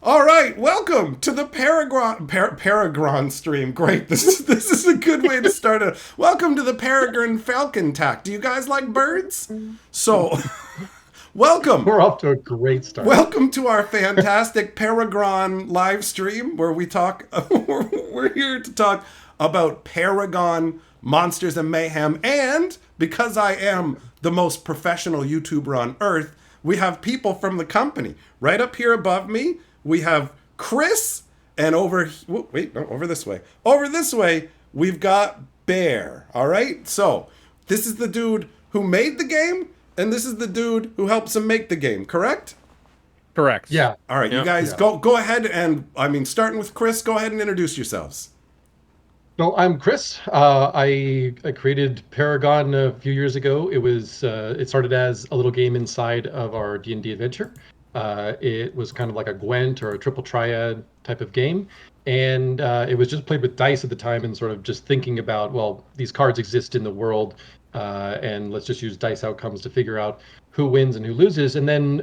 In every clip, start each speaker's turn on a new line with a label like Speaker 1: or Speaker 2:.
Speaker 1: All right, welcome to the Paragon stream. Great, this is a good way to start it. Welcome to the Paragon Falcon Tack. Do you guys like birds? So, welcome.
Speaker 2: We're off to a great start.
Speaker 1: Welcome to our fantastic Paragon live stream where we talk. We're here to talk about Paragon, Monsters and Mayhem, and because I am the most professional YouTuber on earth, we have people from the company right up here above me. We have Chris, and over this way. Over this way, we've got Bear. All right? So, this is the dude who made the game, and this is the dude who helps him make the game, correct?
Speaker 3: Correct.
Speaker 2: Yeah.
Speaker 1: All right, you guys go ahead and, starting with Chris, go ahead and introduce yourselves.
Speaker 2: So I'm Chris. I created Paragon a few years ago. It started as a little game inside of our D&D adventure. It was kind of like a Gwent or a triple triad type of game. And it was just played with dice at the time and sort of just thinking about, well, these cards exist in the world, and let's just use dice outcomes to figure out who wins and who loses. And then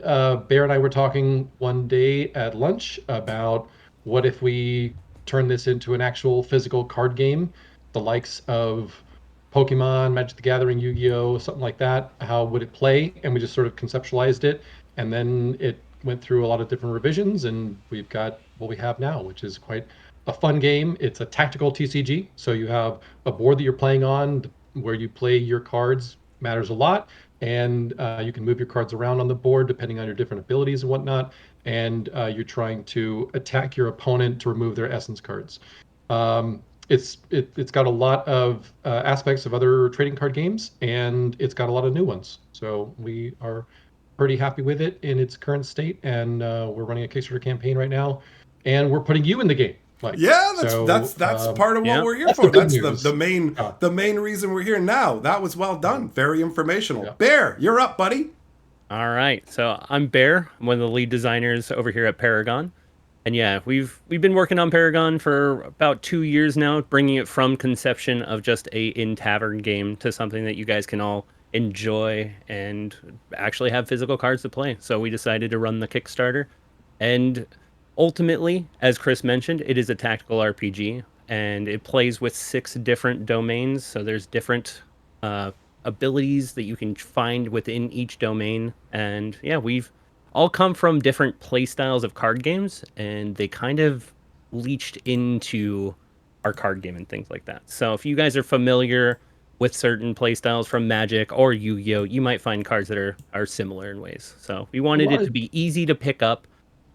Speaker 2: Bear and I were talking one day at lunch about what if we turn this into an actual physical card game, the likes of Pokemon, Magic the Gathering, Yu-Gi-Oh, something like that. How would it play? And we just sort of conceptualized it. And then it went through a lot of different revisions, and we've got what we have now, which is quite a fun game. It's a tactical TCG, so you have a board that you're playing on where you play your cards matters a lot, and you can move your cards around on the board depending on your different abilities and whatnot, and you're trying to attack your opponent to remove their essence cards. It's got a lot of aspects of other trading card games, and it's got a lot of new ones. So we are pretty happy with it in its current state, and we're running a Kickstarter campaign right now, and we're putting you in the game.
Speaker 1: That's part of what we're here for. That's the main reason we're here now. That was well done. Very informational. Yeah. Bear, you're up, buddy.
Speaker 3: All right. So I'm Bear. I'm one of the lead designers over here at Paragon. And yeah, we've been working on Paragon for about 2 years now, bringing it from conception of just a in-tavern game to something that you guys can all enjoy and actually have physical cards to play. So we decided to run the Kickstarter, and ultimately, as Chris mentioned, it is a tactical RPG, and it plays with 6 different domains. So there's different abilities that you can find within each domain, and yeah, we've all come from different play styles of card games, and they kind of leached into our card game and things like that. So if you guys are familiar with certain playstyles from Magic or Yu-Gi-Oh, you might find cards that are similar in ways. So we wanted it to be easy to pick up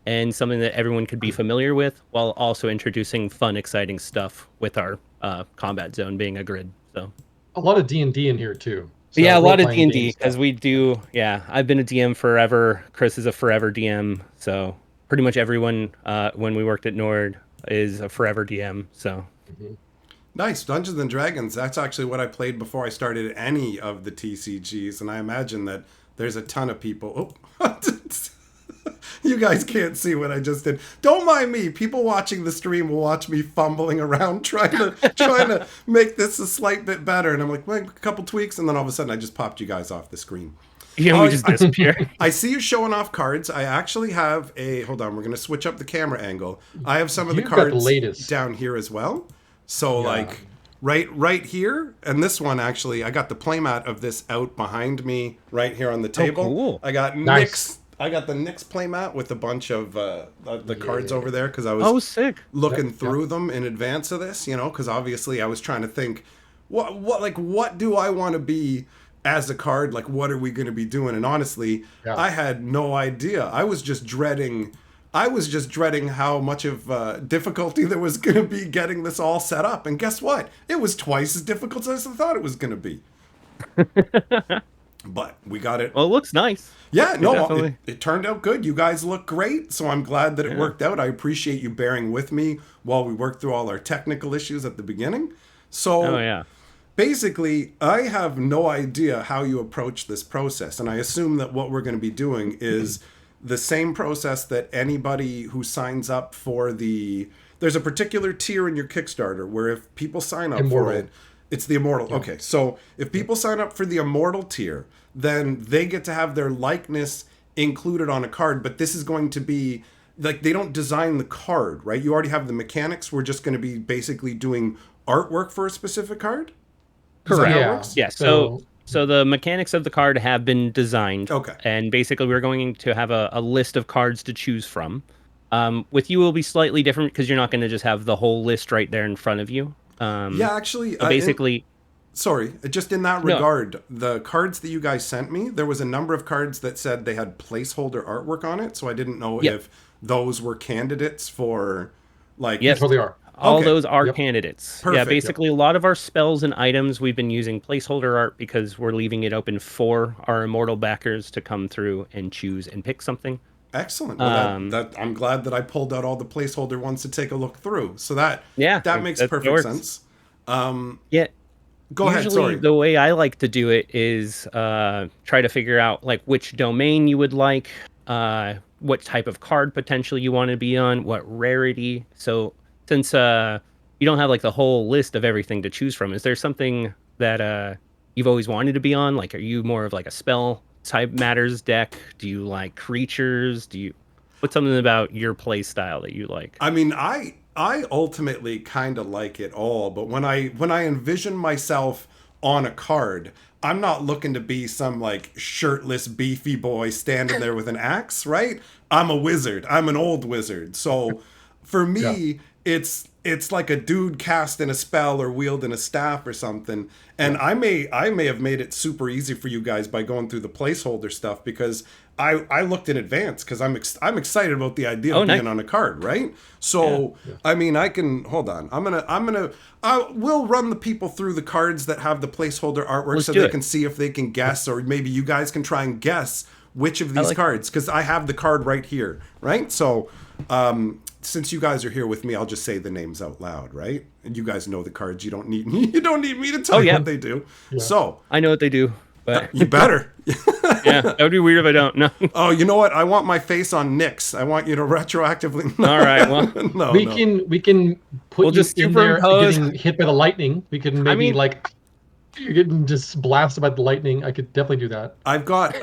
Speaker 3: and something that everyone could be familiar with, while also introducing fun, exciting stuff with our combat zone being a grid. So
Speaker 2: a lot of D&D in here too.
Speaker 3: So yeah, a lot of D&D, because we do. Yeah, I've been a DM forever. Chris is a forever DM. So pretty much everyone when we worked at Nord is a forever DM. So.
Speaker 1: Mm-hmm. Nice. Dungeons and Dragons. That's actually what I played before I started any of the TCGs, and I imagine that there's a ton of people. Oh, you guys can't see what I just did. Don't mind me. People watching the stream will watch me fumbling around trying to make this a slight bit better, and I'm like, well, a couple tweaks, and then all of a sudden I just popped you guys off the screen.
Speaker 3: Yeah, we just disappear.
Speaker 1: I see you showing off cards. I actually have hold on, we're going to switch up the camera angle. I have some of the cards down here as well. So like right here, and this one actually, I got the playmat of this out behind me right here on the table.
Speaker 3: Oh, cool.
Speaker 1: I got Nick's. I got the Nyx playmat with a bunch of the cards over there because I was
Speaker 3: sick.
Speaker 1: looking through them in advance of this, because obviously I was trying to think, what do I want to be as a card? Like, what are we going to be doing? And honestly, I had no idea. I was just dreading how much of difficulty there was going to be getting this all set up. And guess what? It was twice as difficult as I thought it was going to be. But we got it.
Speaker 3: Well, it looks nice.
Speaker 1: Yeah, no, it turned out good. You guys look great, so I'm glad that it worked out. I appreciate you bearing with me while we worked through all our technical issues at the beginning. So, basically, I have no idea how you approach this process, and I assume that what we're going to be doing is the same process that anybody who signs up for there's a particular tier in your Kickstarter where if people sign up for it, it's the Immortal. Yeah. Okay, so if people sign up for the Immortal tier, then they get to have their likeness included on a card, but this is going to be like they don't design the card, right? You already have the mechanics. We're just going to be basically doing artwork for a specific card. Is that
Speaker 3: Correct.
Speaker 1: how it
Speaker 2: Yeah.
Speaker 1: works?
Speaker 3: Yeah. So the mechanics of the card have been designed.
Speaker 1: Okay.
Speaker 3: And basically, we're going to have a list of cards to choose from. With you, it will be slightly different because you're not going to just have the whole list right there in front of you.
Speaker 1: Yeah, actually,
Speaker 3: So basically,
Speaker 1: sorry, just in that
Speaker 3: No.
Speaker 1: regard, the cards that you guys sent me, there was a number of cards that said they had placeholder artwork on it, so I didn't know
Speaker 3: Yep.
Speaker 1: if those were candidates for, like...
Speaker 3: Yes.
Speaker 2: Totally are.
Speaker 3: all
Speaker 1: Okay.
Speaker 3: those are
Speaker 2: Yep.
Speaker 3: candidates.
Speaker 1: Perfect.
Speaker 3: Yeah, basically, a lot of our spells and items, we've been using placeholder art because we're leaving it open for our immortal backers to come through and choose and pick something.
Speaker 1: Excellent. Well, that I'm glad that I pulled out all the placeholder ones to take a look through. So that makes
Speaker 3: that
Speaker 1: perfect
Speaker 3: works.
Speaker 1: sense.
Speaker 3: Yeah.
Speaker 1: Go ahead,
Speaker 3: Usually,
Speaker 1: sorry.
Speaker 3: the way I like to do it is try to figure out like which domain you would like, what type of card potential you want to be on, what rarity. So since you don't have like the whole list of everything to choose from, is there something that you've always wanted to be on? Like, are you more of like a spell type matters deck? Do you like creatures? What's something about your play style that you like?
Speaker 1: I mean, I ultimately kind of like it all, but when I envision myself on a card, I'm not looking to be some like shirtless beefy boy standing there with an axe, right? I'm a wizard. I'm an old wizard. So for me, it's like a dude casting a spell or wielding a staff or something. And I may have made it super easy for you guys by going through the placeholder stuff because I looked in advance because I'm excited about the idea of being
Speaker 3: nice.
Speaker 1: on a card, right? So I mean, I can hold on. We'll run the people through the cards that have the placeholder artwork
Speaker 3: Let's
Speaker 1: so
Speaker 3: do
Speaker 1: they
Speaker 3: it.
Speaker 1: can see if they can guess, or maybe you guys can try and guess which of these cards, because I have the card right here, right? So since you guys are here with me, I'll just say the names out loud, right? And you guys know the cards. You don't need me. You don't need me to tell you what they do. Yeah. So
Speaker 3: I know what they do, but
Speaker 1: you better.
Speaker 3: yeah, that would be weird if I don't. No.
Speaker 1: Oh, you know what? I want my face on Nyx. I want you to retroactively.
Speaker 3: All right. Well,
Speaker 1: no,
Speaker 2: We can put
Speaker 3: We'll
Speaker 2: you
Speaker 3: just
Speaker 2: in there
Speaker 3: superimpose.
Speaker 2: getting hit by the lightning. We can maybe
Speaker 3: mean-
Speaker 2: you're getting just blasted by the lightning. I could definitely do that.
Speaker 1: I've got.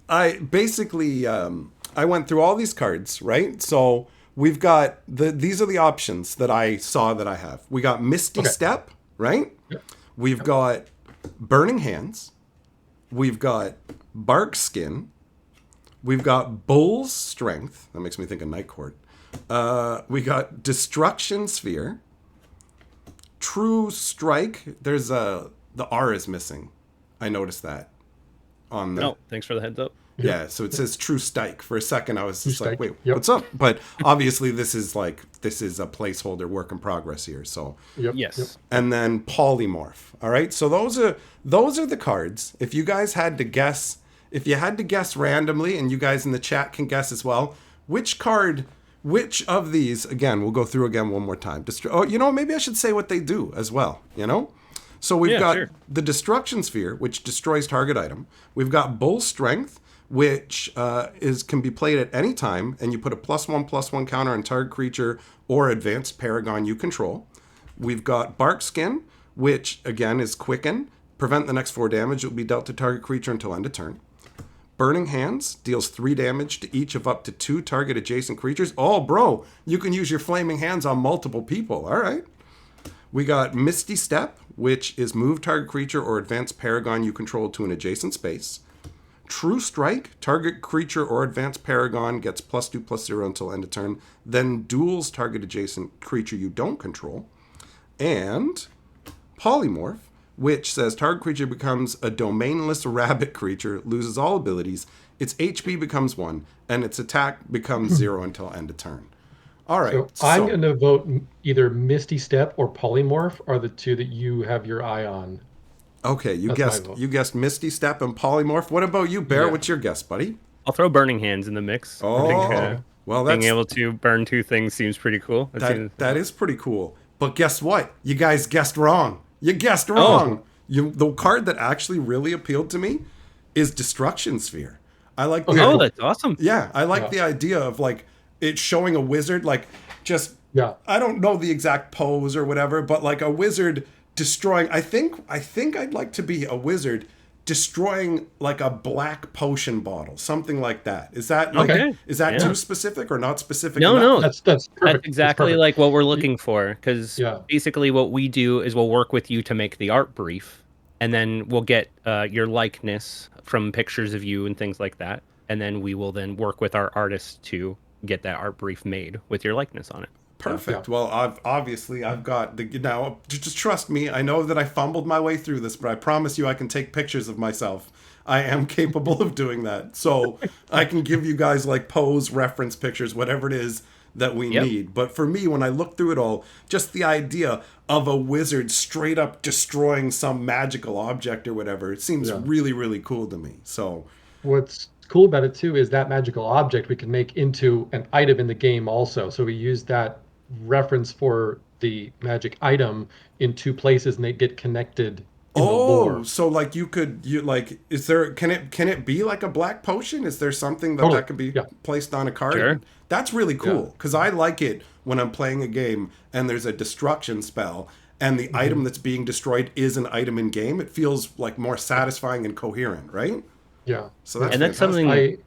Speaker 1: I basically. I went through all these cards, right? So we've got these are the options that I saw that I have. We got Misty Step, right?
Speaker 2: Yep.
Speaker 1: We've got Burning Hands. We've got Bark Skin. We've got Bull's Strength. That makes me think of Night Court. We got Destruction Sphere. True Strike. There's the R is missing. I noticed that on the.
Speaker 3: no. Thanks for the heads up.
Speaker 1: Yeah, so it says True Strike. For a second, I was just like,
Speaker 2: Strike.
Speaker 1: wait,
Speaker 2: Yep.
Speaker 1: what's up? But obviously, this is a placeholder work in progress here. So,
Speaker 2: Yep.
Speaker 3: Yes.
Speaker 2: Yep.
Speaker 1: and then Polymorph. All right, so those are the cards. If you guys had to guess, if you had to guess randomly, and you guys in the chat can guess as well, which of these? Again, we'll go through again one more time. Maybe I should say what they do as well. So we've got the Destruction Sphere, which destroys target item. We've got Bull Strength, which can be played at any time, and you put a +1/+1 counter on target creature or advanced Paragon you control. We've got Bark Skin, which again is Quicken. Prevent the next 4 damage. It will be dealt to target creature until end of turn. Burning Hands deals 3 damage to each of up to 2 target adjacent creatures. Oh, bro, you can use your Flaming Hands on multiple people. All right. We got Misty Step, which is move target creature or advanced Paragon you control to an adjacent space. True Strike, target creature or advanced Paragon gets +2/+0 until end of turn, then duels target adjacent creature you don't control. And Polymorph, which says target creature becomes a domainless rabbit creature, loses all abilities, its HP becomes 1, and its attack becomes 0 until end of turn. All right.
Speaker 2: So I'm going to vote either Misty Step or Polymorph are the two that you have your eye on.
Speaker 1: Okay, you
Speaker 2: That's my vote.
Speaker 1: guessed Misty Step and Polymorph. What about you, Bear?
Speaker 2: Yeah.
Speaker 1: What's your guess, buddy?
Speaker 3: I'll throw Burning Hands in the mix.
Speaker 1: Oh,
Speaker 3: I think,
Speaker 1: well,
Speaker 3: being
Speaker 1: that's
Speaker 3: able to burn 2 things seems pretty cool.
Speaker 1: that is pretty cool. But guess what? You guys guessed wrong. You guessed wrong. The card that actually really appealed to me is Destruction Sphere. I like the
Speaker 3: Oh, that's awesome.
Speaker 1: yeah, I like the idea of like it showing a wizard like just I don't know the exact pose or whatever, but like a wizard destroying. I think I'd like to be a wizard destroying like a black potion bottle, something like that. Is that like
Speaker 3: Okay.
Speaker 1: is that
Speaker 3: Yeah.
Speaker 1: too specific or not specific
Speaker 3: No,
Speaker 1: enough?
Speaker 3: no.
Speaker 2: That's
Speaker 3: That's
Speaker 2: perfect.
Speaker 3: exactly
Speaker 2: That's
Speaker 3: like what we're
Speaker 2: perfect.
Speaker 3: looking for. Because
Speaker 2: Yeah.
Speaker 3: basically, what we do is we'll work with you to make the art brief, and then we'll get your likeness from pictures of you and things like that, and then we will then work with our artists to get that art brief made with your likeness on it. So,
Speaker 1: Perfect. Well, I've got the now. Just trust me. I know that I fumbled my way through this, but I promise you, I can take pictures of myself. I am capable of doing that. So I can give you guys like pose reference pictures, whatever it is that we
Speaker 3: Yep.
Speaker 1: need. But for me, when I look through it all, just the idea of a wizard straight up destroying some magical object or whatever, it seems
Speaker 2: Yeah.
Speaker 1: really, really cool to me. So
Speaker 2: What's cool about it too is that magical object we can make into an item in the game also. So we use that reference for the magic item in two places and they get connected in the
Speaker 1: oh,
Speaker 2: lore.
Speaker 1: so like you like is there can it be like a black potion? Is there something that
Speaker 2: Totally.
Speaker 1: that could be
Speaker 2: Yeah.
Speaker 1: placed on a card?
Speaker 3: Sure.
Speaker 1: That's really
Speaker 2: Yeah.
Speaker 1: cool because I like it when I'm playing a game and there's a destruction spell and the item that's being destroyed is an item in game. It feels like more satisfying and coherent, right?
Speaker 2: Yeah.
Speaker 1: So that's
Speaker 3: and that's
Speaker 1: fantastic.
Speaker 3: something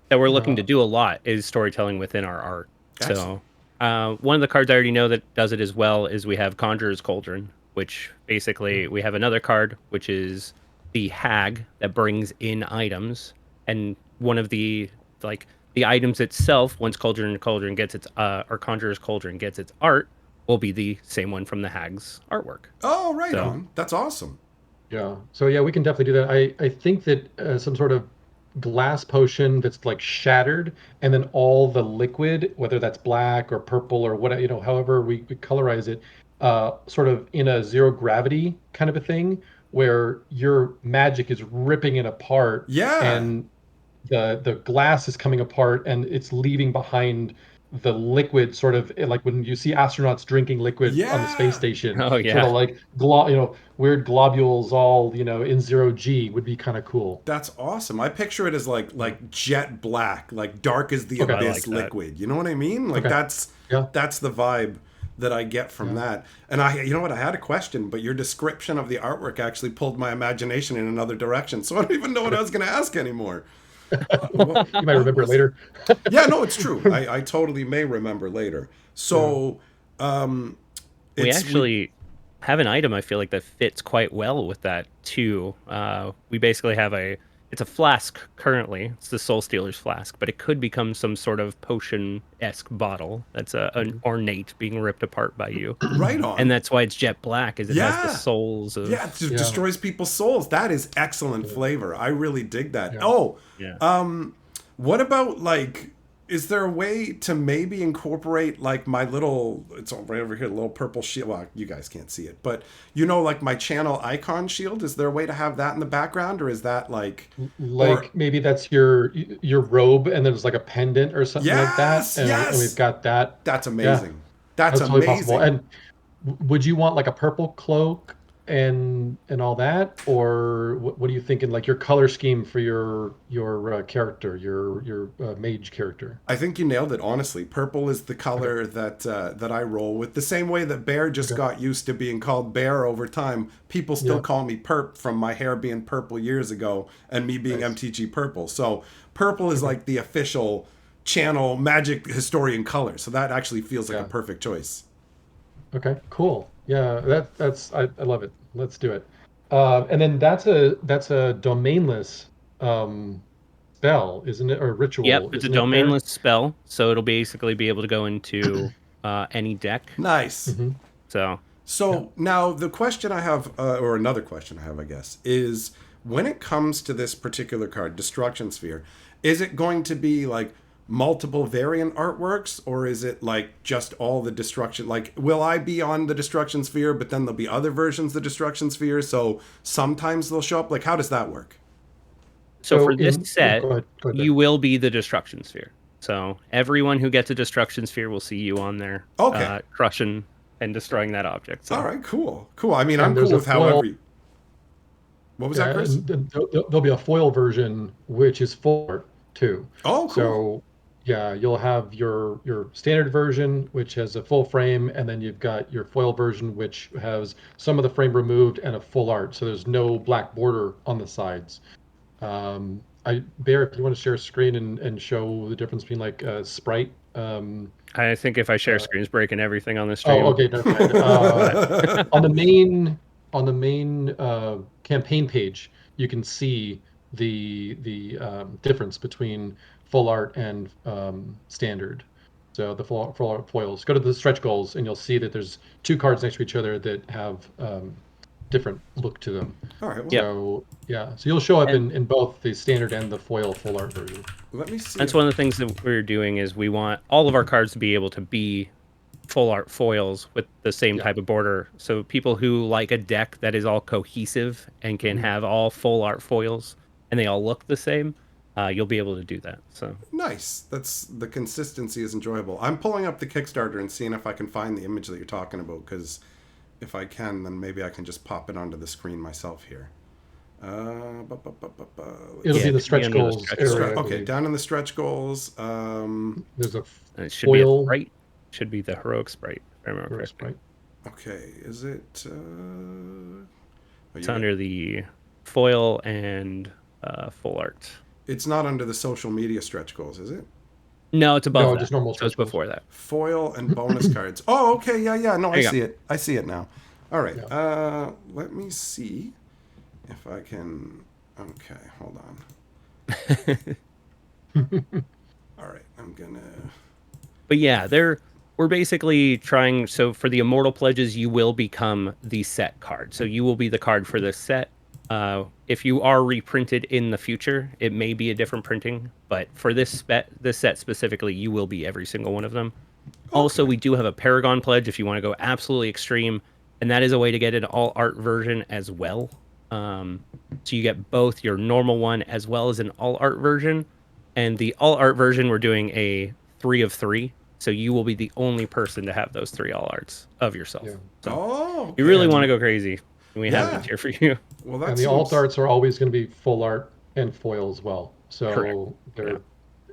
Speaker 3: that we're looking to
Speaker 2: Yeah.
Speaker 3: do a lot is storytelling within our art.
Speaker 1: Excellent.
Speaker 3: So one of the cards I already know that does it as well is we have Conjurer's Cauldron, which basically we have another card which is the hag that brings in items, and one of the like the items itself, once Cauldron gets its or Conjurer's Cauldron gets its art, will be the same one from the hag's artwork.
Speaker 1: Oh, right
Speaker 3: So-
Speaker 1: on. That's awesome.
Speaker 2: Yeah. So yeah, we can definitely do that. I think that some sort of glass potion that's like shattered, and then all the liquid, whether that's black or purple or whatever, however we colorize it, sort of in a zero gravity kind of a thing, where your magic is ripping it apart,
Speaker 1: Yeah.
Speaker 2: and the glass is coming apart, and it's leaving behind the liquid, sort of like when you see astronauts drinking liquid on the
Speaker 1: Yeah.
Speaker 2: space station,
Speaker 3: Oh
Speaker 2: sort
Speaker 3: yeah.
Speaker 2: of like weird globules all in zero G would be kind of cool.
Speaker 1: That's awesome. I picture it as like jet black, like dark as the
Speaker 2: Okay.
Speaker 1: abyss
Speaker 3: I like that.
Speaker 1: liquid. You know what I mean? Like
Speaker 2: Okay.
Speaker 1: that's
Speaker 2: Yeah.
Speaker 1: the vibe that I get from that. And you know what? I had a question, but your description of the artwork actually pulled my imagination in another direction. So I don't even know what I was going to ask anymore. What-
Speaker 2: You might remember it later.
Speaker 1: yeah, no, it's true. I totally may remember later. So,
Speaker 3: We
Speaker 1: it's
Speaker 3: actually have an item I feel like that fits quite well with that too. We basically have it's a flask currently. It's the Soul Stealer's flask, but it could become some sort of potion-esque bottle that's an ornate being ripped apart by you.
Speaker 1: right on.
Speaker 3: And that's why it's jet black, is it has
Speaker 1: Yeah.
Speaker 3: the souls of
Speaker 1: yeah, it just destroys people's souls. That is excellent flavor. I really dig that.
Speaker 2: Yeah.
Speaker 1: Oh,
Speaker 3: yeah.
Speaker 1: what about like? Is there a way to maybe incorporate like my little? It's right over here, the little purple shield. Well, you guys can't see it, but like my channel icon shield. Is there a way to have that in the background, or is that like?
Speaker 2: Like maybe that's your robe, and there's like a pendant or something like
Speaker 1: Yes,
Speaker 2: that, and
Speaker 1: yes.
Speaker 2: we've got that.
Speaker 1: That's amazing. That's
Speaker 2: Totally
Speaker 1: amazing.
Speaker 2: possible. And would you want like a purple cloak and all that, or what are you thinking? Like your color scheme for your character, your mage character.
Speaker 1: I think you nailed it. Honestly, purple is the color that I roll with. The same way that Bear just got used to being called Bear over time. People still call me Perp from my hair being purple years ago and me being MTG Purple. So purple is like the official channel magic historian color. So that actually feels like a perfect choice.
Speaker 2: Okay, cool. Yeah, that's I love it. Let's do it. And then that's a domainless spell, isn't it, or ritual?
Speaker 3: Yep, it's a
Speaker 2: isn't it, Bear?
Speaker 3: domainless spell, so it'll basically be able to go into any deck.
Speaker 1: Nice.
Speaker 3: So
Speaker 1: Now the question I have, or another question I have, I guess, is when it comes to this particular card, Destruction Sphere, is it going to be like multiple variant artworks, or is it like just all the destruction? Like, will I be on the Destruction Sphere, but then there'll be other versions of the Destruction Sphere, so sometimes they'll show up? Like, how does that work?
Speaker 3: So for this
Speaker 2: go
Speaker 3: set,
Speaker 2: ahead,
Speaker 3: you will be the Destruction Sphere. So everyone who gets a Destruction Sphere will see you on there,
Speaker 1: Okay.
Speaker 3: crushing and destroying that object. So
Speaker 1: All right, cool. I mean,
Speaker 2: And
Speaker 1: I'm
Speaker 2: there's
Speaker 1: cool
Speaker 2: a
Speaker 1: with however
Speaker 2: foil-
Speaker 1: you... What was that, Chris?
Speaker 2: and there'll be a foil version which is full art too.
Speaker 1: Oh, cool.
Speaker 2: So Yeah, you'll have your standard version, which has a full frame, and then you've got your foil version, which has some of the frame removed and a full art. So there's no black border on the sides. Bear, if you want to share a screen and show the difference between like sprite.
Speaker 3: I think if I share
Speaker 2: Uh,
Speaker 3: screens, breaking everything on the
Speaker 2: oh,
Speaker 3: stream.
Speaker 2: okay, never mind. On the main campaign page, you can see the difference between full art and standard. So the full art foils. Go to the stretch goals, and you'll see that there's two cards next to each other that have different look to them.
Speaker 1: All right, well,
Speaker 3: Yep.
Speaker 2: So yeah, so you'll show up
Speaker 3: And-
Speaker 2: in both the standard and the foil full art version.
Speaker 1: let me see.
Speaker 3: That's
Speaker 1: if-
Speaker 3: one of the things that we're doing is we want all of our cards to be able to be full art foils with the same
Speaker 2: Yeah.
Speaker 3: type of border. So people who like a deck that is all cohesive and can have all full art foils and they all look the same, you'll be able to do that. So
Speaker 1: Nice. That's the consistency is enjoyable. I'm pulling up the Kickstarter and seeing if I can find the image that you're talking about, because if I can, then maybe I can just pop it onto the screen myself here.
Speaker 2: It'll
Speaker 1: Let's
Speaker 2: be
Speaker 3: Yeah,
Speaker 2: in
Speaker 3: it
Speaker 2: the
Speaker 3: should
Speaker 2: stretch
Speaker 3: be under the
Speaker 2: goals
Speaker 3: stretch
Speaker 2: area.
Speaker 3: goals.
Speaker 2: I
Speaker 1: okay,
Speaker 2: believe.
Speaker 1: down in the stretch goals.
Speaker 2: There's a
Speaker 3: and it should be a
Speaker 2: foil
Speaker 3: sprite. Should be the heroic sprite, if I remember correctly.
Speaker 2: sprite.
Speaker 1: Okay, is it?
Speaker 3: It's under the foil and full art.
Speaker 1: It's not under the social media stretch goals, is it?
Speaker 3: No, it's above
Speaker 2: No,
Speaker 3: that.
Speaker 2: just normal
Speaker 3: So it's
Speaker 2: stretch goals.
Speaker 3: before that.
Speaker 1: Foil and bonus cards. Oh, okay, yeah. No,
Speaker 3: There
Speaker 1: I
Speaker 3: you go.
Speaker 1: see it. I see it now. All right.
Speaker 2: Yeah.
Speaker 1: Let me see if I can. Okay, hold on. All right, I'm gonna.
Speaker 3: But yeah, we're basically trying. So for the immortal pledges, you will become the set card. So you will be the card for the set. If you are reprinted in the future, it may be a different printing, but for this set specifically, you will be every single one of them. Also, we do have a Paragon pledge if you want to go absolutely extreme, and that is a way to get an all art version as well. So you get both your normal one as well as an all art version. And the all art version, we're doing a 3 of 3. So you will be the only person to have those 3 all arts of yourself.
Speaker 2: Yeah.
Speaker 3: So
Speaker 1: Oh,
Speaker 3: you really
Speaker 1: okay.
Speaker 3: want to go crazy. We have
Speaker 1: Yeah.
Speaker 3: it here for you.
Speaker 1: Well, that
Speaker 2: And the
Speaker 1: seems...
Speaker 2: alt arts are always going to be full art and foil as well. So
Speaker 3: Correct.
Speaker 2: they're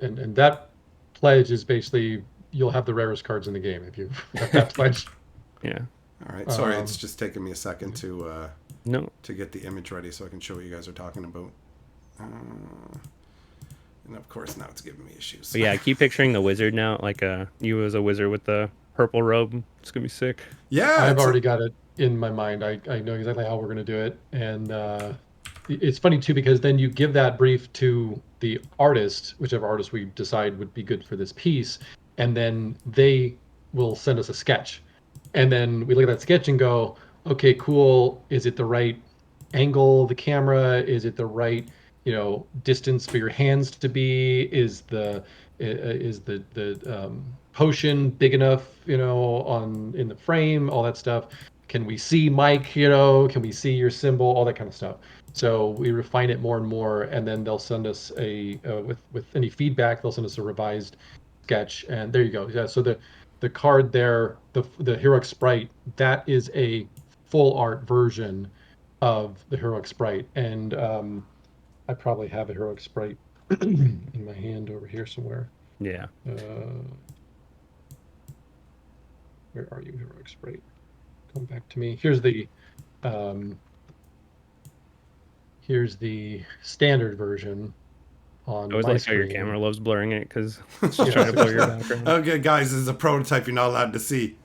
Speaker 2: and that pledge is basically you'll have the rarest cards in the game if you have that pledge.
Speaker 3: Yeah.
Speaker 1: All right. Sorry,
Speaker 2: Um,
Speaker 1: it's just taking me a second to
Speaker 3: No.
Speaker 1: get the image ready so I can show what you guys are talking about. And of course, now it's giving me issues.
Speaker 3: But yeah, I keep picturing the wizard now, like you as a wizard with the purple robe. It's gonna be sick.
Speaker 1: Yeah,
Speaker 2: I've
Speaker 1: it's
Speaker 2: already got it in my mind. I know exactly how we're going to do it. And it's funny too, because then you give that brief to the artist, whichever artist we decide would be good for this piece, and then they will send us a sketch. And then we look at that sketch and go, okay, cool. Is it the right angle of the camera? Is it the right, distance for your hands to be? Is the potion big enough, in the frame, all that stuff? Can we see Mike, can we see your symbol, all that kind of stuff. So we refine it more and more, and then they'll send us with any feedback, they'll send us a revised sketch, and there you go. Yeah, so the card there, the heroic sprite, that is a full art version of the heroic sprite. And I probably have a heroic sprite in my hand over here somewhere.
Speaker 3: Yeah.
Speaker 2: Where are you, heroic sprite? Come back to me. Here's the standard version on
Speaker 3: I always
Speaker 2: my
Speaker 3: like how your
Speaker 2: screen.
Speaker 3: camera loves blurring it because it's just trying to blur your background.
Speaker 1: Okay, guys, this is a prototype you're not allowed to see.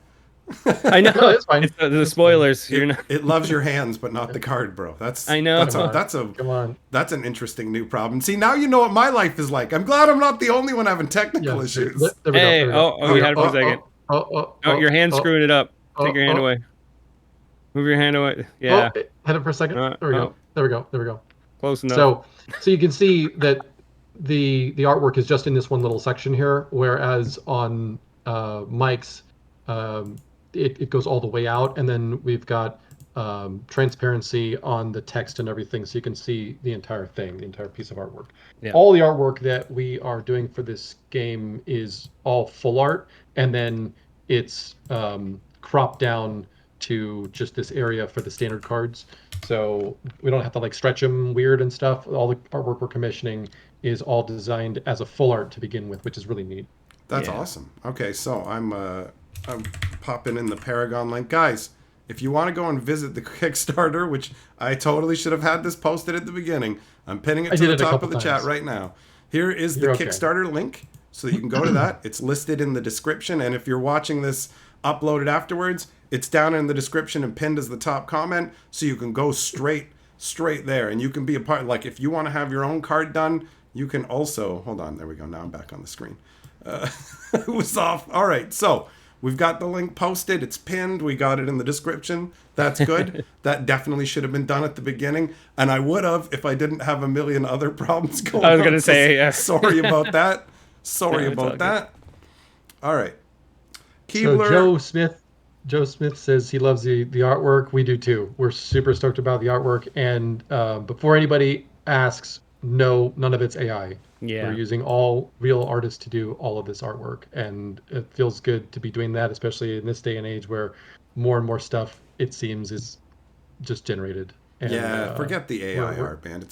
Speaker 3: I know.
Speaker 2: No, it's fine.
Speaker 3: It's the spoilers. You're not.
Speaker 1: It loves your hands, but not the card, bro. That's
Speaker 3: I know.
Speaker 2: Come on.
Speaker 1: That's an interesting new problem. See, now you know what my life is like. I'm glad I'm not the only one having technical
Speaker 2: Yeah,
Speaker 1: issues.
Speaker 2: there we go,
Speaker 3: Hey,
Speaker 2: there we go.
Speaker 3: oh, we had it for a second. Oh, your hand's screwing it up. Take your hand away. Move your hand away. Yeah,
Speaker 2: Had it for a second. There we go. There we go.
Speaker 3: close enough.
Speaker 2: So you can see that the artwork is just in this one little section here, whereas on Mike's, it goes all the way out, and then we've got transparency on the text and everything, so you can see the entire thing, the entire piece of artwork.
Speaker 3: Yeah.
Speaker 2: All the artwork that we are doing for this game is all full art, and then it's cropped down to just this area for the standard cards. So we don't have to stretch them weird and stuff. All the artwork we're commissioning is all designed as a full art to begin with, which is really neat.
Speaker 1: That's
Speaker 3: Yeah.
Speaker 1: awesome. Okay, so I'm popping in the Paragon link, guys. If you want to go and visit the Kickstarter, which I totally should have had this posted at the beginning, I'm pinning it
Speaker 2: I
Speaker 1: to
Speaker 2: did
Speaker 1: the
Speaker 2: it a
Speaker 1: top
Speaker 2: couple
Speaker 1: of the chat
Speaker 2: times.
Speaker 1: right now. Here is the
Speaker 2: You're okay.
Speaker 1: Kickstarter link, so that you can go to that. It's listed in the description, and if you're watching this uploaded afterwards, it's down in the description and pinned as the top comment, so you can go straight there, and you can be a part. Like if you want to have your own card done, you can also. Hold on, there we go. Now I'm back on the screen. It was off. All right, so we've got the link posted. It's pinned. We got it in the description. That's good. That definitely should have been done at the beginning, and I would have if I didn't have a million other problems going on.
Speaker 3: I was gonna say, yeah.
Speaker 1: Sorry about that. Sorry
Speaker 3: Yeah, it's all
Speaker 1: about
Speaker 3: good.
Speaker 1: that. All right.
Speaker 2: So
Speaker 1: Keebler.
Speaker 2: Joe Smith says he loves the artwork. We do too. We're super stoked about the artwork. And before anybody asks, no, none of it's AI.
Speaker 3: Yeah.
Speaker 2: We're using all real artists to do all of this artwork, and it feels good to be doing that, especially in this day and age where more and more stuff, it seems, is just generated. And,
Speaker 1: Yeah, forget the AI
Speaker 2: we're-
Speaker 1: art, man.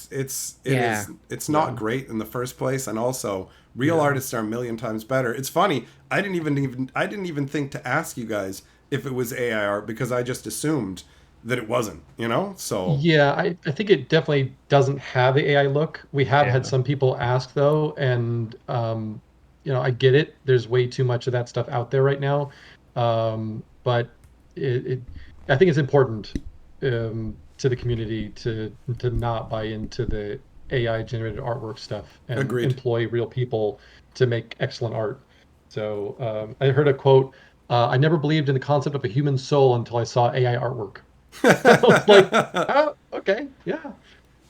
Speaker 3: Yeah.
Speaker 1: It's not
Speaker 2: Yeah.
Speaker 1: great in the first place, and also real
Speaker 2: Yeah.
Speaker 1: artists are a million times better. It's funny. I didn't even think to ask you guys if it was AI art because I just assumed that it wasn't. You know, so
Speaker 2: Yeah, I think it definitely doesn't have the AI look. We have
Speaker 3: Yeah.
Speaker 2: had some people ask though, and I get it. There's way too much of that stuff out there right now, but I think it's important to the community to not buy into the AI generated artwork stuff and
Speaker 1: Agreed.
Speaker 2: employ real people to make excellent art. So I heard a quote. I never believed in the concept of a human soul until I saw AI artwork. I was like, oh, okay, yeah.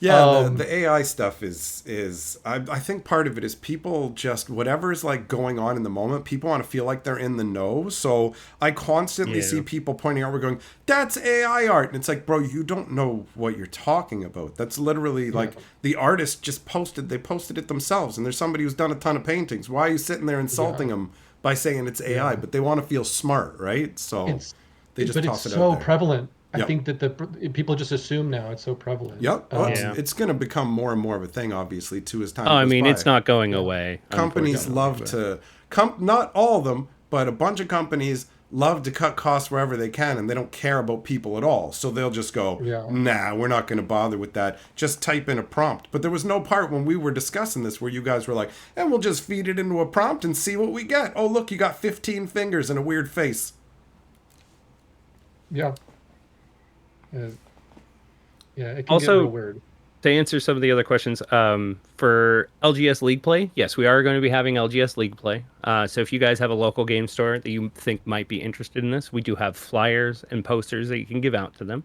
Speaker 1: yeah,
Speaker 2: Um,
Speaker 1: the AI stuff is I think part of it is people just whatever's like going on in the moment, people want to feel like they're in the know. So I constantly
Speaker 3: Yeah.
Speaker 1: see people pointing out, we're going, that's AI art. And it's like, bro, you don't know what you're talking about. That's literally like the artist just posted it themselves. And there's somebody who's done a ton of paintings. Why are you sitting there insulting them by saying it's AI? But they want to feel smart, right? So
Speaker 2: it's
Speaker 1: they just
Speaker 2: but
Speaker 1: toss
Speaker 2: it's
Speaker 1: it out
Speaker 2: so
Speaker 1: there.
Speaker 2: prevalent. I
Speaker 1: Yep.
Speaker 2: think that the people just assume now it's so prevalent.
Speaker 1: Yep. Well,
Speaker 3: Yeah.
Speaker 1: it's going to become more and more of a thing, obviously, too, as time
Speaker 3: Oh, I
Speaker 1: goes
Speaker 3: mean,
Speaker 1: by.
Speaker 3: it's not going away.
Speaker 1: Companies
Speaker 3: unfortunately.
Speaker 1: love to not all of them, but a bunch of companies love to cut costs wherever they can, and they don't care about people at all. So they'll just go,
Speaker 2: Yeah.
Speaker 1: nah, we're not going to bother with that. Just type in a prompt. But there was no part when we were discussing this where you guys were like, and we'll just feed it into a prompt and see what we get. Oh, look, you got 15 fingers and a weird face.
Speaker 2: Yeah. Yeah, it can
Speaker 3: Also-
Speaker 2: get real weird.
Speaker 3: To answer some of the other questions, for LGS League Play, yes, we are going to be having LGS League Play. So if you guys have a local game store that you think might be interested in this, we do have flyers and posters that you can give out to them.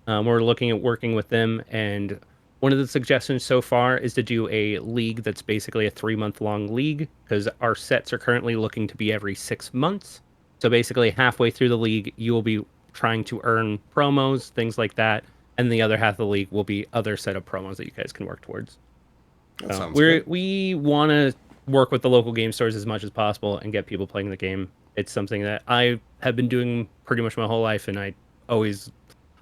Speaker 3: We're looking at working with them, and one of the suggestions so far is to do a league that's basically a 3-month-long league, because our sets are currently looking to be every 6 months. So basically, halfway through the league, you will be trying to earn promos, things like that, and the other half of the league will be other set of promos that you guys can work towards.
Speaker 1: That sounds
Speaker 3: We're
Speaker 1: good.
Speaker 3: we want to work with the local game stores as much as possible and get people playing the game. It's something that I have been doing pretty much my whole life, and I always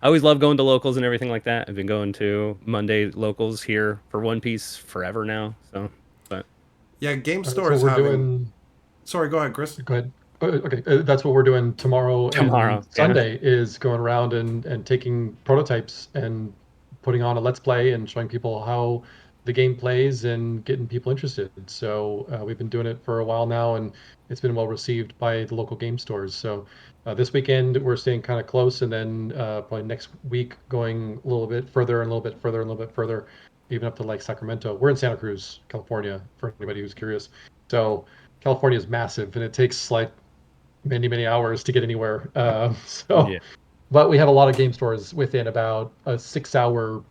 Speaker 3: love going to locals and everything like that. I've been going to Monday locals here for One Piece forever now. So, but
Speaker 1: Yeah, game
Speaker 2: So
Speaker 1: stores
Speaker 2: we're
Speaker 1: having...
Speaker 2: doing.
Speaker 1: Sorry, go ahead, Chris.
Speaker 2: Go ahead. Okay, that's what we're doing tomorrow.
Speaker 3: Tomorrow,
Speaker 2: And Sunday is going around and taking prototypes and putting on a let's play and showing people how the game plays and getting people interested. So we've been doing it for a while now, and it's been well received by the local game stores. So this weekend we're staying kind of close, and then probably next week going a little bit further and a little bit further and a little bit further, even up to like Sacramento. We're in Santa Cruz, California, for anybody who's curious. So California is massive, and it takes like many hours to get anywhere.
Speaker 3: yeah.
Speaker 2: But we have a lot of game stores within about a 6-hour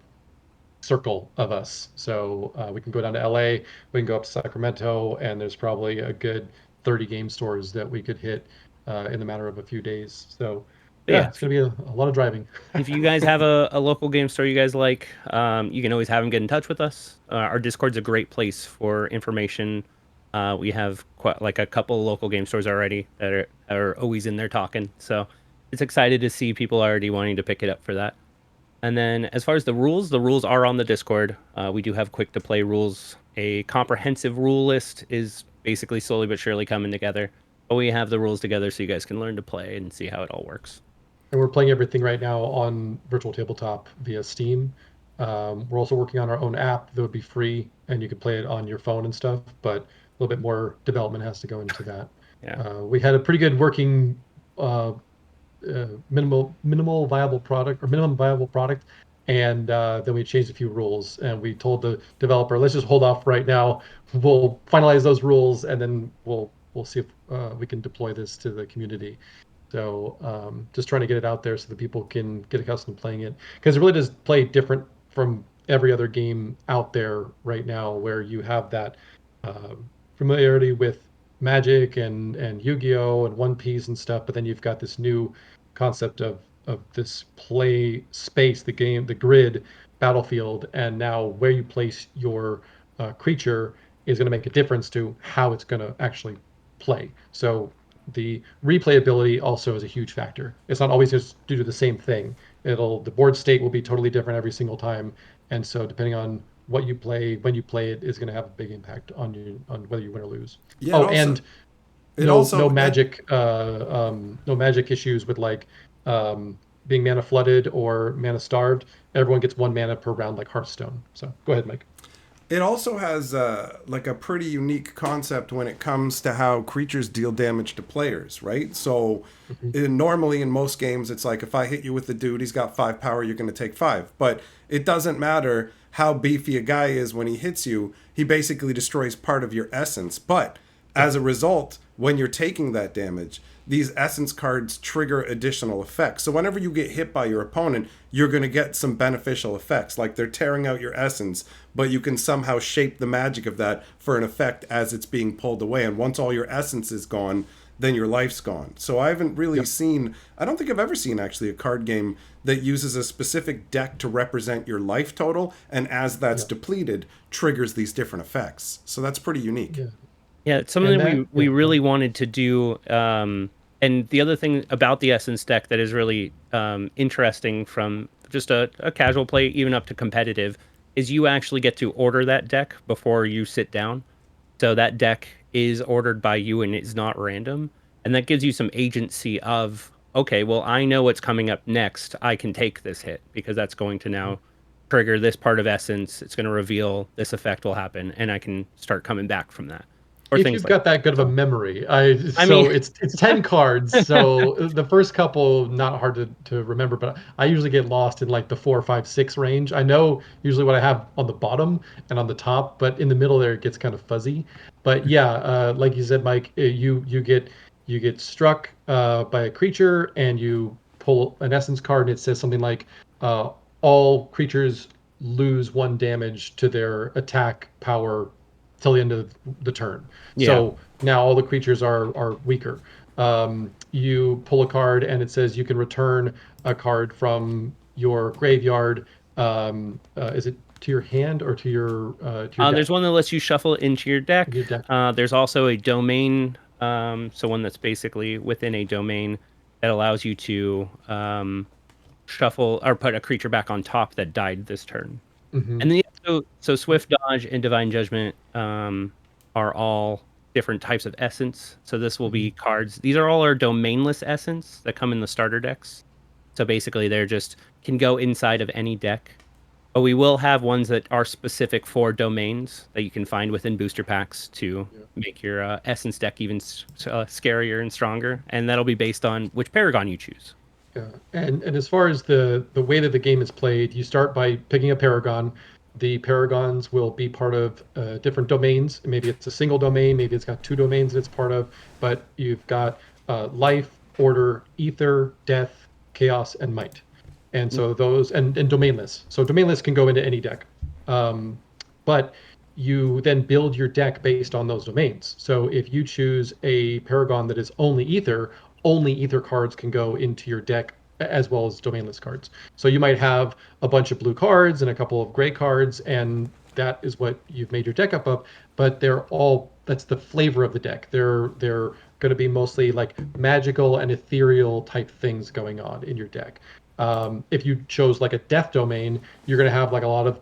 Speaker 2: circle of us. So we can go down to LA, we can go up to Sacramento, and there's probably a good 30 game stores that we could hit in the matter of a few days. So
Speaker 3: Yeah.
Speaker 2: it's going to be a lot of driving.
Speaker 3: If you guys have a local game store you guys like, you can always have them get in touch with us. Our Discord's a great place for information. We have quite like a couple of local game stores already that are always in there talking. So it's excited to see people already wanting to pick it up for that. And then as far as the rules are on the Discord. We do have quick to play rules A comprehensive rule list is basically slowly but surely coming together. But we have the rules together so you guys can learn to play and see how it all works.
Speaker 2: And we're playing everything right now on virtual tabletop via Steam. We're also working on our own app that would be free, and you could play it on your phone and stuff. But a little bit more development has to go into that.
Speaker 3: Yeah.
Speaker 2: We had a pretty good working minimal viable product or minimum viable product, and then we changed a few rules, and we told the developer, let's just hold off right now. We'll finalize those rules, and then we'll see if we can deploy this to the community. So just trying to get it out there so that people can get accustomed to playing it, because it really does play different from every other game out there right now, where you have that familiarity with Magic and Yu-Gi-Oh and One Piece and stuff, but then you've got this new concept of this play space, the game, the grid, battlefield, and now where you place your creature is going to make a difference to how it's going to actually play. So the replayability also is a huge factor. It's not always just due to the same thing. The board state will be totally different every single time, and so depending on what you play, when you play it, is going to have a big impact on you, on whether you win or lose.
Speaker 1: Yeah.
Speaker 2: Oh, and
Speaker 1: It
Speaker 2: no
Speaker 1: also
Speaker 2: no magic no magic issues with like being mana flooded or mana starved. Everyone gets 1 mana per round like Hearthstone. So go ahead, Mike.
Speaker 1: It also has like a pretty unique concept when it comes to how creatures deal damage to players, right? So normally in most games, it's like if I hit you with the dude, he's got 5 power, you're going to take 5. But it doesn't matter how beefy a guy is when he hits you. He basically destroys part of your essence. But as a result, when you're taking that damage, these essence cards trigger additional effects. So whenever you get hit by your opponent, you're going to get some beneficial effects, like they're tearing out your essence, but you can somehow shape the magic of that for an effect as it's being pulled away. And once all your essence is gone, then your life's gone. So I haven't really seen, I don't think I've ever seen actually a card game that uses a specific deck to represent your life total, and as that's depleted, triggers these different effects. So that's pretty unique.
Speaker 3: Yeah, it's something that we really wanted to do. And the other thing about the Essence deck that is really interesting from just a casual play, even up to competitive, is you actually get to order that deck before you sit down. So that deck is ordered by you and it's not random. And that gives you some agency of, okay, well, I know what's coming up next. I can take this hit because that's going to now trigger this part of Essence. It's going to reveal this effect will happen, and I can start coming back from that.
Speaker 2: If you've got that good of a memory, I
Speaker 3: mean,
Speaker 2: it's 10 cards, so the first couple not hard to remember, but I usually get lost in like the 4, 5, 6 range. I know usually what I have on the bottom and on the top, but in the middle there it gets kind of fuzzy. But yeah, like you said, Mike, you get struck by a creature and you pull an essence card and it says something like all creatures lose 1 damage to their attack power till the end of the turn.
Speaker 3: Yeah.
Speaker 2: So now all the creatures are weaker. You pull a card and it says you can return a card from your graveyard. Is it to your hand or to your deck?
Speaker 3: There's one that lets you shuffle it into your deck.
Speaker 2: Your deck.
Speaker 3: There's also a domain, so one that's basically within a domain that allows you to shuffle or put a creature back on top that died this turn. And then so Swift Dodge and Divine Judgment are all different types of essence. So this will be cards. These are all our domainless essence that come in the starter decks. So basically they're just can go inside of any deck. But we will have ones that are specific for domains that you can find within booster packs to make your essence deck even scarier and stronger. And that'll be based on which Paragon you choose.
Speaker 2: Yeah, and as far as the way that the game is played, you start by picking a Paragon. The Paragons will be part of different domains. Maybe it's a single domain, maybe it's got 2 domains that it's part of, but you've got life, order, ether, death, chaos, and might. And so those, and domainless. So domainless can go into any deck. But you then build your deck based on those domains. So if you choose a Paragon that is only ether cards can go into your deck as well as domainless cards. So you might have a bunch of blue cards and a couple of gray cards, and that is what you've made your deck up of. But that's the flavor of the deck. They're going to be mostly like magical and ethereal type things going on in your deck. If you chose like a death domain, you're going to have like a lot of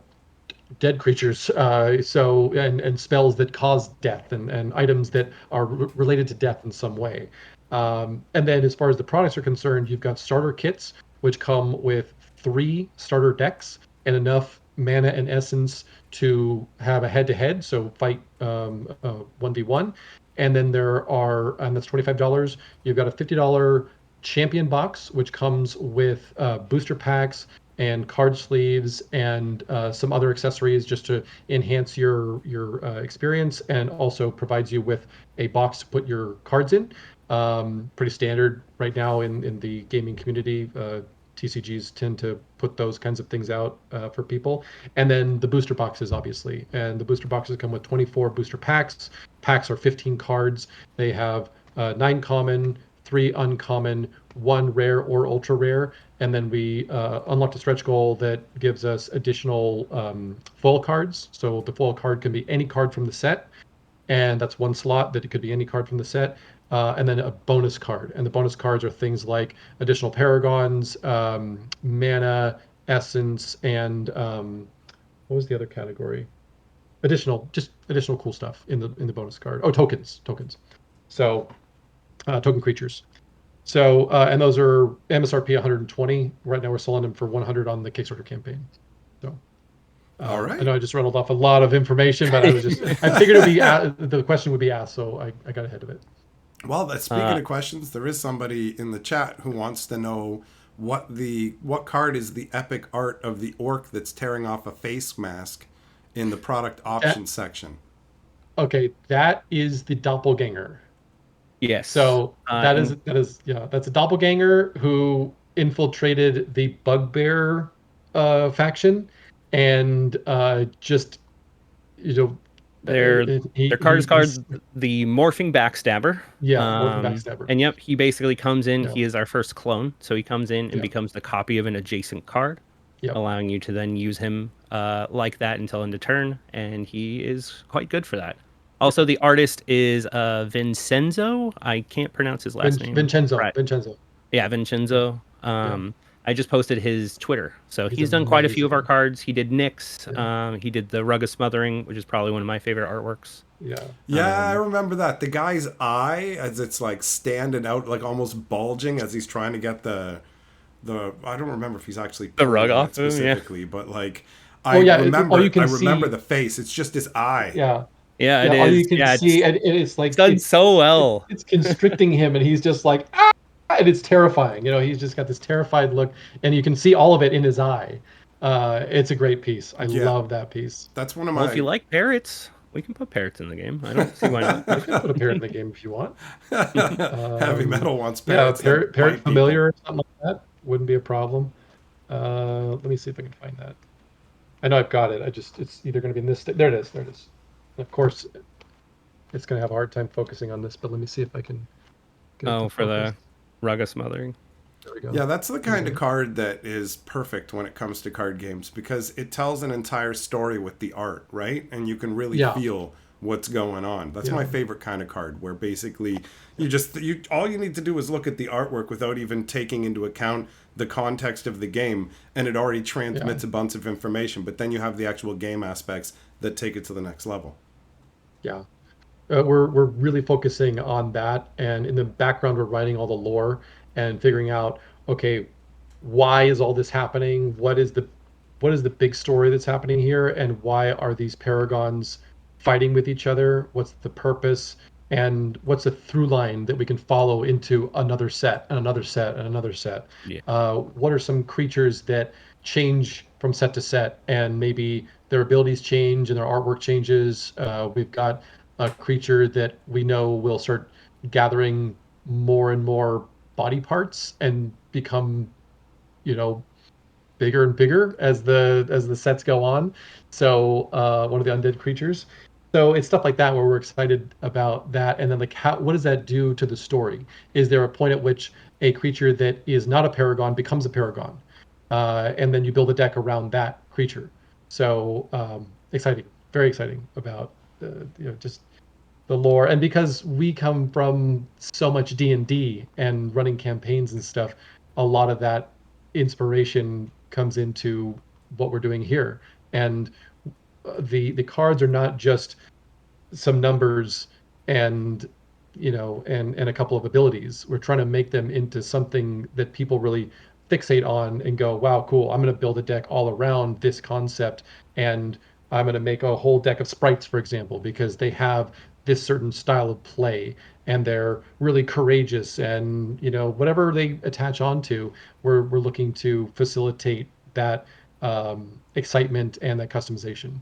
Speaker 2: dead creatures, and spells that cause death, and items that are related to death in some way. And then as far as the products are concerned, you've got starter kits, which come with 3 starter decks and enough mana and essence to have a head-to-head, so fight 1v1. And then and that's $25. You've got a $50 champion box, which comes with booster packs and card sleeves and some other accessories just to enhance your experience, and also provides you with a box to put your cards in. Pretty standard right now in the gaming community. TCGs tend to put those kinds of things out for people. And then the booster boxes, obviously. And the booster boxes come with 24 booster packs. Packs are 15 cards. They have 9 common, 3 uncommon, 1 rare or ultra rare. And then we unlocked a stretch goal that gives us additional foil cards. So the foil card can be any card from the set, and that's 1 slot that it could be any card from the set. And then a bonus card. And the bonus cards are things like additional paragons, mana, essence, and what was the other category? Just additional cool stuff in the bonus card. Oh, tokens. So token creatures. So and those are MSRP 120. Right now we're selling them for 100 on the Kickstarter campaign. So
Speaker 1: All right.
Speaker 2: I know I just rattled off a lot of information, but I figured the question would be asked, so I got ahead of it.
Speaker 1: Well, speaking of questions, there is somebody in the chat who wants to know what card is the epic art of the orc that's tearing off a face mask in the product options section.
Speaker 2: Okay, that is the doppelganger.
Speaker 3: Yes.
Speaker 2: So that's a doppelganger who infiltrated the Bugbear faction, and just
Speaker 3: their card is called the Morphing Backstabber.
Speaker 2: Yeah, Morphing Backstabber.
Speaker 3: And yep, he basically comes in.
Speaker 2: Yeah.
Speaker 3: He is our first clone, so he comes in and becomes the copy of an adjacent card, allowing you to then use him like that until end of turn, and he is quite good for that. Also, the artist is Vincenzo. I can't pronounce his last name.
Speaker 2: Vincenzo.
Speaker 3: Yeah, Vincenzo. I just posted his Twitter. So he's done quite a few of our cards. He did Nyx. Yeah. He did the Rug of Smothering, which is probably one of my favorite artworks.
Speaker 1: Yeah, I remember that. The guy's eye, as it's like standing out, like almost bulging as he's trying to get the I don't remember if he's actually
Speaker 3: the rug off
Speaker 1: specifically, but like I remember the face. It's just his eye.
Speaker 3: Yeah, it is.
Speaker 2: All you can see, and it's like
Speaker 3: it's done so well.
Speaker 2: It's constricting him, and he's just like, ah! And it's terrifying. He's just got this terrified look, and you can see all of it in his eye. It's a great piece. I love that piece.
Speaker 1: That's one of my.
Speaker 3: Well, if you like parrots, we can put parrots in the game. I don't see why not.
Speaker 2: You can put a parrot in the game if you want.
Speaker 1: Heavy Metal wants parrots.
Speaker 2: Yeah, parrot familiar or something like that wouldn't be a problem. Let me see if I can find that. I know I've got it. It's either going to be in this. There it is. Of course, it's going to have a hard time focusing on this, but let me see if I can.
Speaker 3: For the Rug of Smothering.
Speaker 2: There we go.
Speaker 1: Yeah, that's the kind of card that is perfect when it comes to card games, because it tells an entire story with the art, right? And you can really feel what's going on. That's my favorite kind of card, where basically all you need to do is look at the artwork without even taking into account the context of the game, and it already transmits a bunch of information. But then you have the actual game aspects that take it to the next level.
Speaker 2: Yeah. We're really focusing on that, and in the background we're writing all the lore and figuring out, okay, why is all this happening? What is the big story that's happening here, and why are these paragons fighting with each other? What's the purpose, and what's a through line that we can follow into another set and another set and another set? What are some creatures that change from set to set, and maybe their abilities change and their artwork changes? We've got a creature that we know will start gathering more and more body parts and become, bigger and bigger as the sets go on. So one of the undead creatures. So it's stuff like that where we're excited about that. And then what does that do to the story? Is there a point at which a creature that is not a paragon becomes a paragon? And then you build a deck around that creature. So exciting, very exciting about just the lore. And because we come from so much D&D and running campaigns and stuff, a lot of that inspiration comes into what we're doing here. And the cards are not just some numbers and and a couple of abilities. We're trying to make them into something that people really fixate on and go, wow, cool, I'm going to build a deck all around this concept, and I'm going to make a whole deck of sprites, for example, because they have this certain style of play and they're really courageous, and whatever they attach onto, we're looking to facilitate that excitement and that customization.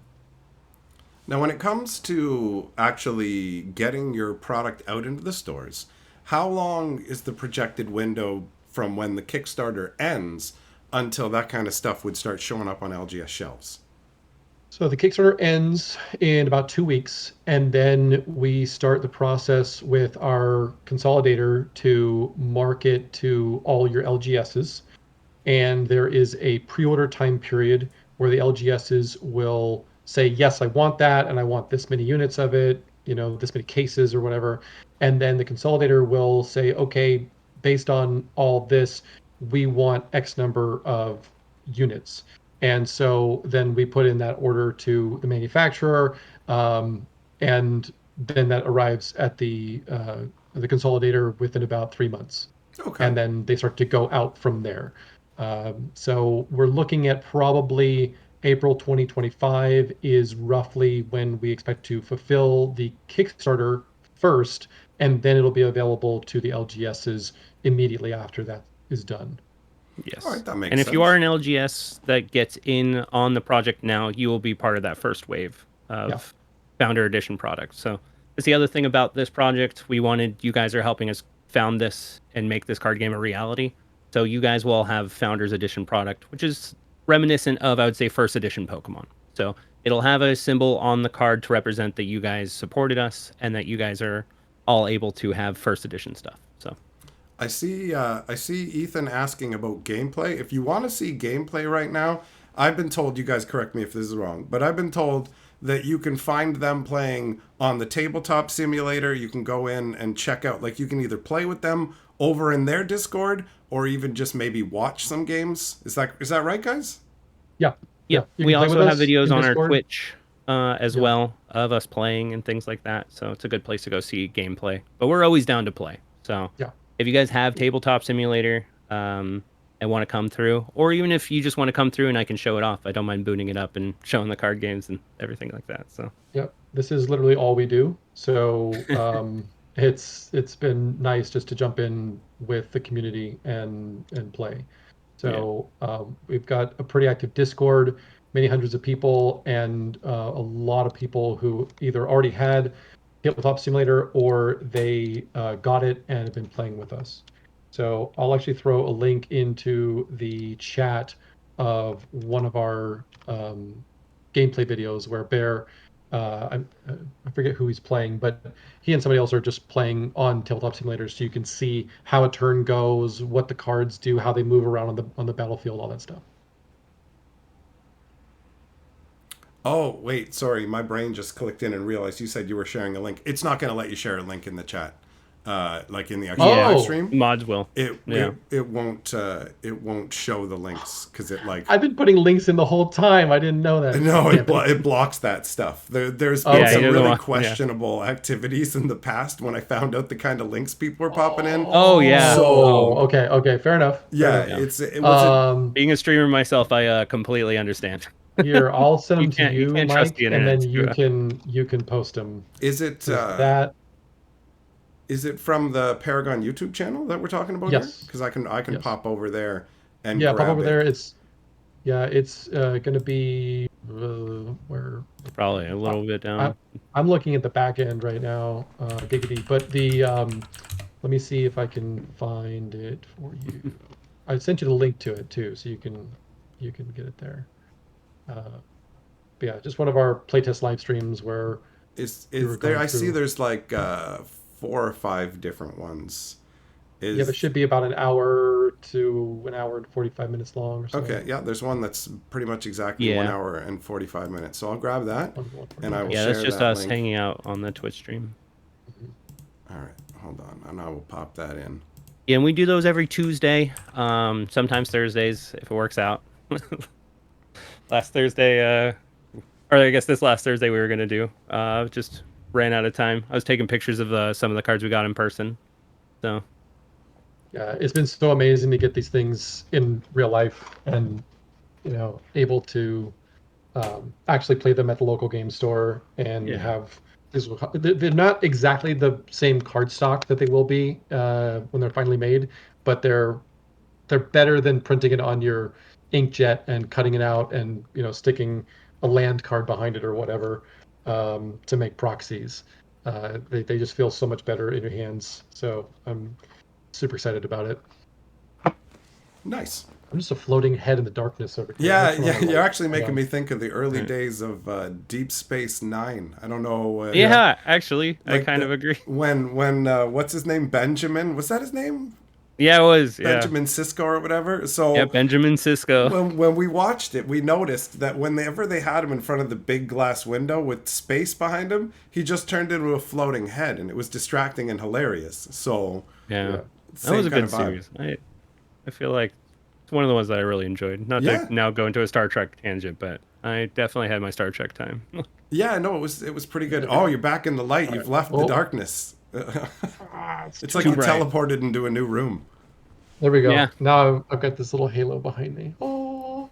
Speaker 1: Now, when it comes to actually getting your product out into the stores, how long is the projected window from when the Kickstarter ends until that kind of stuff would start showing up on LGS shelves?
Speaker 2: So the Kickstarter ends in about 2 weeks, and then we start the process with our consolidator to market to all your LGSs. And there is a pre-order time period where the LGSs will say, yes, I want that, and I want this many units of it, this many cases or whatever. And then the consolidator will say, okay, based on all this, we want X number of units. And so then we put in that order to the manufacturer, and then that arrives at the consolidator within about 3 months,
Speaker 1: Okay.
Speaker 2: and then they start to go out from there. So we're looking at probably April 2025 is roughly when we expect to fulfill the Kickstarter first, and then it'll be available to the LGSs immediately after that is done.
Speaker 1: All
Speaker 3: Yes.
Speaker 1: right, that makes
Speaker 3: And if you
Speaker 1: sense.
Speaker 3: are an LGS that gets in on the project now, you will be part of that first wave
Speaker 2: Yeah.
Speaker 3: of Founder Edition products. So that's the other thing about this project. We wanted, you guys are helping us found this and make this card game a reality. So you guys will have Founders Edition product, which is reminiscent of, I would say, first edition Pokemon. So it'll have a symbol on the card to represent that you guys supported us and that you guys are all able to have first edition stuff. So
Speaker 1: I see Ethan asking about gameplay. If you want to see gameplay right now, I've been told, you guys correct me if this is wrong, but I've been told that you can find them playing on the tabletop simulator. You can go in and check out, like, you can either play with them over in their Discord or even just maybe watch some games. Is that right, guys?
Speaker 2: Yeah. Yeah.
Speaker 3: yep,
Speaker 2: You
Speaker 3: we
Speaker 2: can play with
Speaker 3: also have
Speaker 2: us
Speaker 3: videos
Speaker 2: in
Speaker 3: on our
Speaker 2: Discord.
Speaker 3: Twitch as
Speaker 2: Yeah.
Speaker 3: well of us playing and things like that. So it's a good place to go see gameplay. But we're always down to play. So
Speaker 2: Yeah.
Speaker 3: if you guys have tabletop simulator and want to come through, or even if you just want to come through and I can show it off, I don't mind booting it up and showing the card games and everything like that. So
Speaker 2: Yeah. This is literally all we do. So it's been nice just to jump in with the community and play.
Speaker 3: yeah,
Speaker 2: So we've got a pretty active Discord, many hundreds of people, and a lot of people who either already had Tabletop Simulator or they got it and have been playing with us. So I'll actually throw a link into the chat of one of our gameplay videos where Bear, I forget who he's playing, but he and somebody else are just playing on Tabletop Simulator, so you can see how a turn goes, what the cards do, how they move around on the battlefield, all that stuff.
Speaker 1: Oh, wait, sorry. My brain just clicked in and realized you said you were sharing a link. It's not going to let you share a link in the chat, like in the actual
Speaker 3: yeah,
Speaker 1: live
Speaker 2: Oh,
Speaker 1: stream.
Speaker 3: mods will.
Speaker 1: It
Speaker 3: Yeah.
Speaker 1: it won't show the links because it like
Speaker 2: I've been putting links in the whole time. I didn't know that.
Speaker 1: no,
Speaker 2: Damn it.
Speaker 1: it blocks that stuff. There's
Speaker 2: Oh,
Speaker 1: been
Speaker 3: Yeah, he
Speaker 1: some
Speaker 3: doesn't
Speaker 1: really
Speaker 3: want. Yeah.
Speaker 1: questionable activities in the past when I found out the kind of links people were popping in.
Speaker 3: Oh yeah.
Speaker 1: So
Speaker 2: Oh, okay, fair enough.
Speaker 1: yeah,
Speaker 3: Yeah.
Speaker 1: it was a
Speaker 3: Being a streamer myself, I completely understand.
Speaker 2: Here, I'll send them to
Speaker 3: You
Speaker 2: you,
Speaker 3: can't trust the
Speaker 2: Mike, and
Speaker 3: internet
Speaker 2: then
Speaker 3: too.
Speaker 2: you can post them.
Speaker 1: is it
Speaker 2: Is that
Speaker 1: is it from the Paragon YouTube channel that we're talking about here?
Speaker 2: yes?
Speaker 1: Because I can
Speaker 2: Yes.
Speaker 1: pop over there and
Speaker 2: Yeah, pop
Speaker 1: grab
Speaker 2: over
Speaker 1: it.
Speaker 2: there. It's gonna be where
Speaker 3: Probably a
Speaker 2: I,
Speaker 3: little bit
Speaker 2: I
Speaker 3: down.
Speaker 2: I'm looking at the back end right now, giggity. But the let me see if I can find it for you. I sent you the link to it too, so you can get it there. But yeah, just one of our playtest live streams where we were
Speaker 1: Is there?
Speaker 2: going
Speaker 1: I see
Speaker 2: through.
Speaker 1: there's like 4 or 5 different ones.
Speaker 2: Yeah, it
Speaker 1: Is
Speaker 2: should be about an hour to an hour and 45 minutes long or
Speaker 1: Okay,
Speaker 2: so.
Speaker 1: yeah, there's one that's pretty much exactly one
Speaker 3: Yeah.
Speaker 1: hour and 45 minutes. So I'll grab that and I will
Speaker 3: Yeah, that's
Speaker 1: share
Speaker 3: just
Speaker 1: that
Speaker 3: us
Speaker 1: link.
Speaker 3: hanging out on the Twitch stream.
Speaker 1: All right, hold on, and I will pop that in.
Speaker 3: Yeah, and we do those every Tuesday, sometimes Thursdays if it works out. Last Thursday, or I guess this last Thursday we were gonna do. Just ran out of time. I was taking pictures of some of the cards we got in person. So
Speaker 2: Yeah, it's been so amazing to get these things in real life and able to actually play them at the local game store and
Speaker 3: yeah,
Speaker 2: have physical. They're not exactly the same card stock that they will be when they're finally made, but they're better than printing it on your inkjet and cutting it out and sticking a land card behind it or whatever to make proxies. They just feel so much better in your hands. So I'm super excited about it.
Speaker 1: Nice.
Speaker 2: I'm just a floating head in the darkness over here.
Speaker 1: Yeah,
Speaker 2: Which one
Speaker 1: yeah,
Speaker 2: am I
Speaker 1: you're
Speaker 2: like?
Speaker 1: actually
Speaker 2: Hold
Speaker 1: making
Speaker 2: on.
Speaker 1: me think of the early
Speaker 3: Right.
Speaker 1: days of Deep Space Nine. I don't know.
Speaker 3: yeah. Actually, I
Speaker 1: Like
Speaker 3: kind of agree.
Speaker 1: when what's his name? Benjamin. Was that his name?
Speaker 3: Yeah, it was. Yeah,
Speaker 1: Benjamin Sisko or whatever.
Speaker 3: yeah.
Speaker 1: So
Speaker 3: Benjamin Sisko.
Speaker 1: when we watched it, we noticed that whenever they had him in front of the big glass window with space behind him, he just turned into a floating head, and it was distracting and hilarious. So
Speaker 3: Yeah,
Speaker 2: Yeah.
Speaker 3: that was
Speaker 1: same
Speaker 3: a
Speaker 1: kind
Speaker 3: good
Speaker 1: of vibe.
Speaker 3: series. I feel like it's one of the ones that I really enjoyed. Not to
Speaker 1: Yeah,
Speaker 3: now go into a Star Trek tangent, but I definitely had my Star Trek time.
Speaker 1: yeah, no, it was pretty good. Oh, you're back in the light.
Speaker 2: All
Speaker 1: You've
Speaker 2: right.
Speaker 1: left the
Speaker 2: Oh,
Speaker 1: darkness.
Speaker 2: it's
Speaker 1: It's
Speaker 2: too
Speaker 1: like
Speaker 3: Too
Speaker 1: you
Speaker 2: dark.
Speaker 3: bright.
Speaker 1: teleported into a new room.
Speaker 2: There we go.
Speaker 3: Yeah.
Speaker 2: Now I've got this little halo behind me. Oh.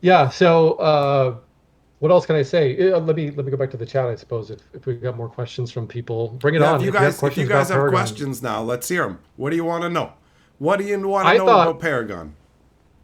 Speaker 2: Yeah. So, what else can I say? Let me go back to the chat. I suppose if we got more questions from people, bring it
Speaker 1: Yeah,
Speaker 2: on. If you have
Speaker 1: if you
Speaker 2: questions
Speaker 1: guys
Speaker 2: about
Speaker 1: have
Speaker 2: Paragon,
Speaker 1: questions now, let's hear them. What do you want to know? What do you want to
Speaker 2: I
Speaker 1: know
Speaker 2: thought
Speaker 1: about Paragon?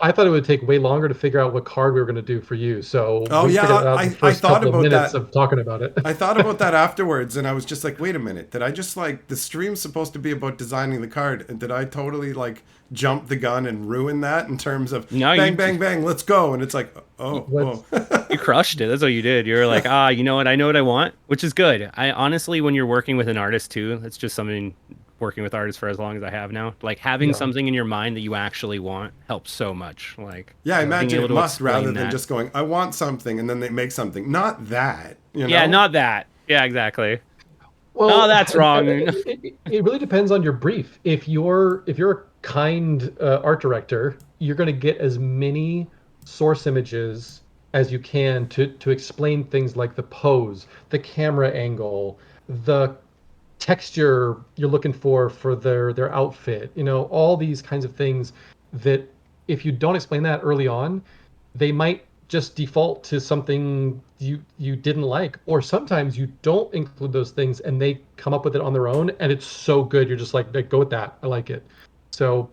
Speaker 2: I thought it would take way longer to figure out what card we were going to do for you. So
Speaker 1: Oh
Speaker 2: we figured it
Speaker 1: yeah,
Speaker 2: out in the
Speaker 1: I
Speaker 2: first
Speaker 1: thought
Speaker 2: couple of
Speaker 1: about
Speaker 2: minutes
Speaker 1: that.
Speaker 2: of talking about it.
Speaker 1: I thought about that afterwards, and I was just like, wait a minute, did I just like the stream's supposed to be about designing the card, and did I totally like jump the gun and ruin that in terms of
Speaker 3: No,
Speaker 1: bang bang bang, let's go, and it's like,
Speaker 2: What's
Speaker 1: oh.
Speaker 3: you crushed it. That's what you did. You were like, you know what? I know what I want, which is good. I honestly, when you're working with an artist too, it's just something working with artists for as long as I have now. Like having
Speaker 2: yeah,
Speaker 3: something in your mind that you actually want helps so much. Like
Speaker 1: Yeah, I
Speaker 2: yeah.
Speaker 3: being
Speaker 1: imagine
Speaker 3: able
Speaker 1: it
Speaker 3: to
Speaker 1: must rather
Speaker 3: explain
Speaker 1: than
Speaker 3: that.
Speaker 1: just going, I want something, and then they make something. Not that, you
Speaker 3: Yeah,
Speaker 1: know?
Speaker 3: not that. Yeah, exactly. Oh,
Speaker 2: Well,
Speaker 3: that's wrong.
Speaker 2: it really depends on your brief. If you're a kind art director, you're going to get as many source images as you can to explain things like the pose, the camera angle, the texture you're looking for their outfit. All these kinds of things that if you don't explain that early on, they might just default to something you didn't like, or sometimes you don't include those things and they come up with it on their own and it's so good you're just like, go with that, I like it. So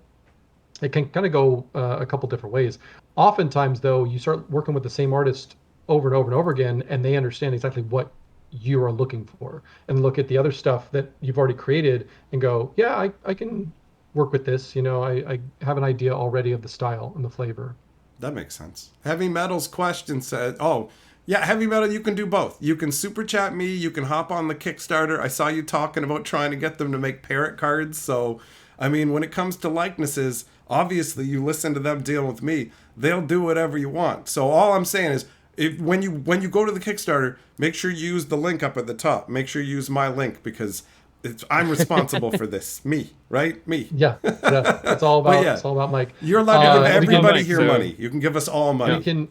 Speaker 2: it can kind of go a couple different ways. Oftentimes though, you start working with the same artist over and over and over again and they understand exactly what you are looking for and look at the other stuff that you've already created and go, yeah, I can work with this. I have an idea already of the style and the flavor.
Speaker 1: That makes sense. Heavy Metal's question said, oh, yeah, Heavy Metal, you can do both. You can super chat me, you can hop on the Kickstarter. I saw you talking about trying to get them to make parrot cards. So, I mean, when it comes to likenesses, obviously you listen to them deal with me. They'll do whatever you want. So all I'm saying is, if when you go to the Kickstarter, make sure you use the link up at the top. Make sure you use my link because I'm responsible for this. Me, right? Me.
Speaker 2: Yeah, yeah. It's all
Speaker 1: But
Speaker 2: about
Speaker 1: yeah,
Speaker 2: it's all about Mike.
Speaker 1: you're allowed to give
Speaker 2: We can
Speaker 1: everybody
Speaker 3: Mike,
Speaker 1: here
Speaker 3: so
Speaker 1: money. You can give us all
Speaker 3: yeah.
Speaker 2: we
Speaker 1: money.
Speaker 2: can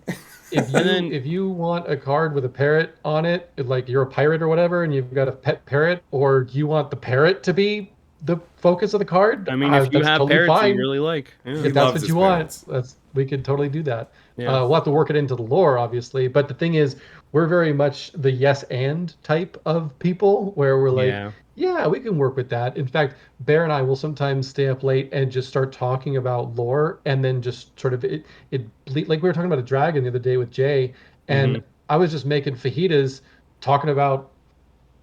Speaker 2: if
Speaker 3: And
Speaker 2: you
Speaker 3: then
Speaker 2: if you want a card with a parrot on it, like you're a pirate or whatever, and you've got a pet parrot, or you want the parrot to be the focus of the card,
Speaker 3: I mean, if you
Speaker 2: that's
Speaker 3: have
Speaker 2: totally
Speaker 3: parrots that you
Speaker 2: fine.
Speaker 3: really like, yeah,
Speaker 1: He
Speaker 2: If that's
Speaker 1: loves
Speaker 2: what
Speaker 1: his
Speaker 2: you want,
Speaker 1: parrots.
Speaker 2: we could totally do that.
Speaker 3: yeah,
Speaker 2: We'll have to work it into the lore, obviously. But the thing is, we're very much the yes and type of people, where we're like,
Speaker 3: yeah.
Speaker 2: yeah, we can work with that. In fact, Bear and I will sometimes stay up late and just start talking about lore, and then just sort of like we were talking about a dragon the other day with Jay, and
Speaker 3: Hmm.
Speaker 2: I was just making fajitas, talking about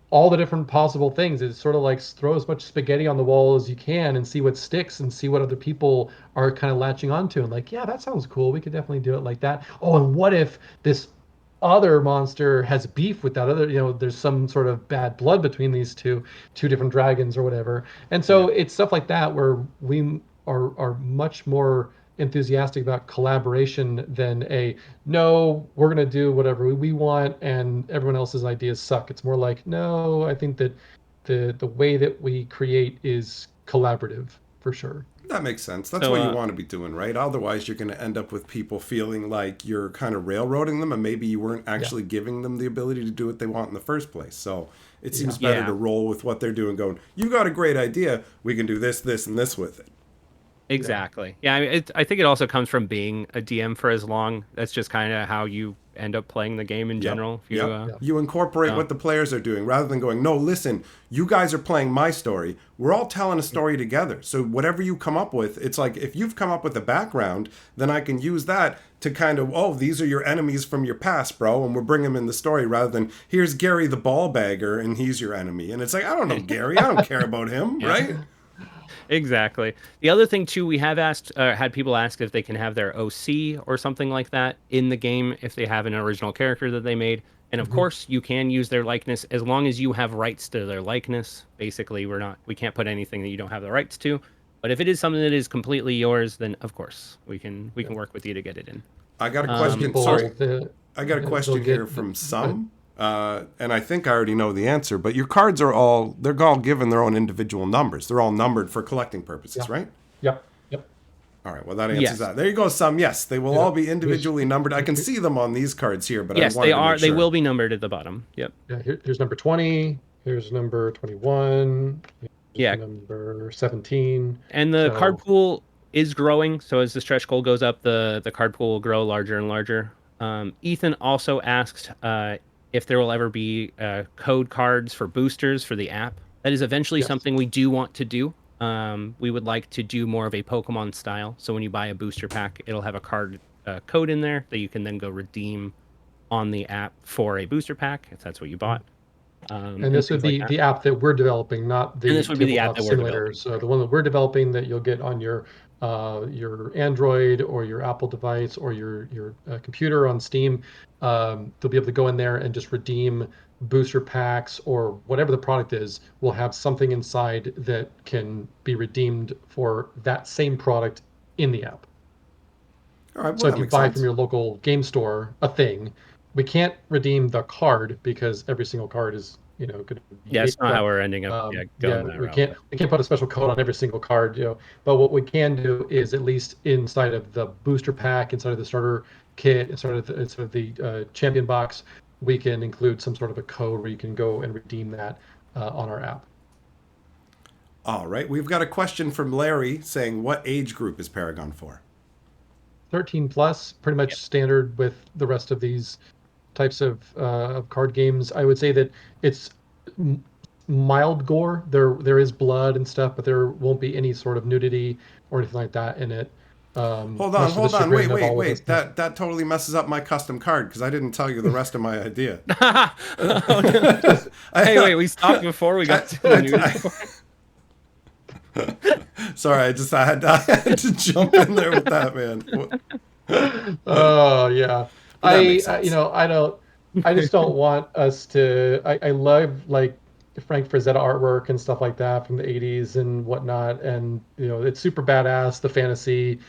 Speaker 2: all the different possible things. It's sort of like throw as much spaghetti on the wall as you can and see what sticks and see what other people are kind of latching onto. And like, yeah, that sounds cool. We could definitely do it like that. Oh, and what if this other monster has beef with that other, there's some sort of bad blood between these two different dragons or whatever. And
Speaker 3: Yeah.
Speaker 2: so it's stuff like that where we are much more enthusiastic about collaboration than a no, we're going to do whatever we want and everyone else's ideas suck. It's more like, no, I think that the way that we create is collaborative for sure.
Speaker 1: That makes sense. That's
Speaker 3: So,
Speaker 1: what you want to be doing, right? Otherwise, you're going to end up with people feeling like you're kind of railroading them, and maybe you weren't actually giving them the ability to do what they want in the first place. So it seems better to roll with what they're doing, going, you got a great idea. We can do this, this, and this with it.
Speaker 3: Exactly. Yeah, I mean, I think it also comes from being a DM for as long. That's just kind of how you end up playing the game in general. If you,
Speaker 1: You incorporate what the players are doing rather than going, no, listen, you guys are playing my story. We're all telling a story together. So whatever you come up with, it's like if you've come up with a background, then I can use that to kind of, oh, these are your enemies from your past, bro, and we're bringing them in the story rather than here's Gary the ball bagger and he's your enemy. And it's like, I don't know Gary. I don't care about him, right?
Speaker 3: Exactly. The other thing too, we have had people ask if they can have their OC or something like that in the game if they have an original character that they made. And of course, you can use their likeness as long as you have rights to their likeness. Basically, we can't put anything that you don't have the rights to. But if it is something that is completely yours, then of course we can work with you to get it in.
Speaker 1: I got a question. I got a question here from some. And I think I already know the answer, but your cards they're all given their own individual numbers. They're all numbered for collecting purposes, right?
Speaker 2: Yep.
Speaker 1: All right, well, that answers that. There you go, some. Yes, they will all be individually numbered. I can see them on these cards here, but
Speaker 3: yes,
Speaker 1: I wanted
Speaker 3: they are.
Speaker 1: to make sure.
Speaker 3: They will be numbered at the bottom. Yep.
Speaker 2: Yeah, here's number 20. Here's number 21. Here's number 17.
Speaker 3: And the card pool is growing. So as the stretch goal goes up, the card pool will grow larger and larger. Ethan also asked if there will ever be code cards for boosters for the app. That is eventually something we do want to do. We would like to do more of a Pokemon style. So when you buy a booster pack, it'll have a card code in there that you can then go redeem on the app for a booster pack, if that's what you bought.
Speaker 2: And this would be the app that we're developing, not the tabletop simulator. So the one that we're developing that you'll get on your Android or your Apple device or your computer on Steam, they'll be able to go in there and just redeem booster packs or whatever the product is. Will have something inside that can be redeemed for that same product in the app.
Speaker 1: All right, well,
Speaker 2: so if you buy from your local game store a thing, we can't redeem the card because every single card is going to be
Speaker 3: that's not how we're ending up going that route.
Speaker 2: We can't put a special code on every single card, but what we can do is at least inside of the booster pack, inside of the starter kit, inside of the champion box, we can include some sort of a code where you can go and redeem that on our app.
Speaker 1: All right, we've got a question from Larry saying, what age group is Paragon for?
Speaker 2: 13 plus, pretty much standard with the rest of these types of card games. I would say that it's mild gore. There is blood and stuff, but there won't be any sort of nudity or anything like that in it.
Speaker 1: Hold on, wait. That totally messes up my custom card because I didn't tell you the rest of my idea.
Speaker 3: Hey, wait, we stopped before we got to the nudity.
Speaker 1: Sorry, I had to jump in there with that, man.
Speaker 2: Oh yeah. I just don't want us to. I love like Frank Frazetta artwork and stuff like that from the 80s and whatnot, and it's super badass. The fantasy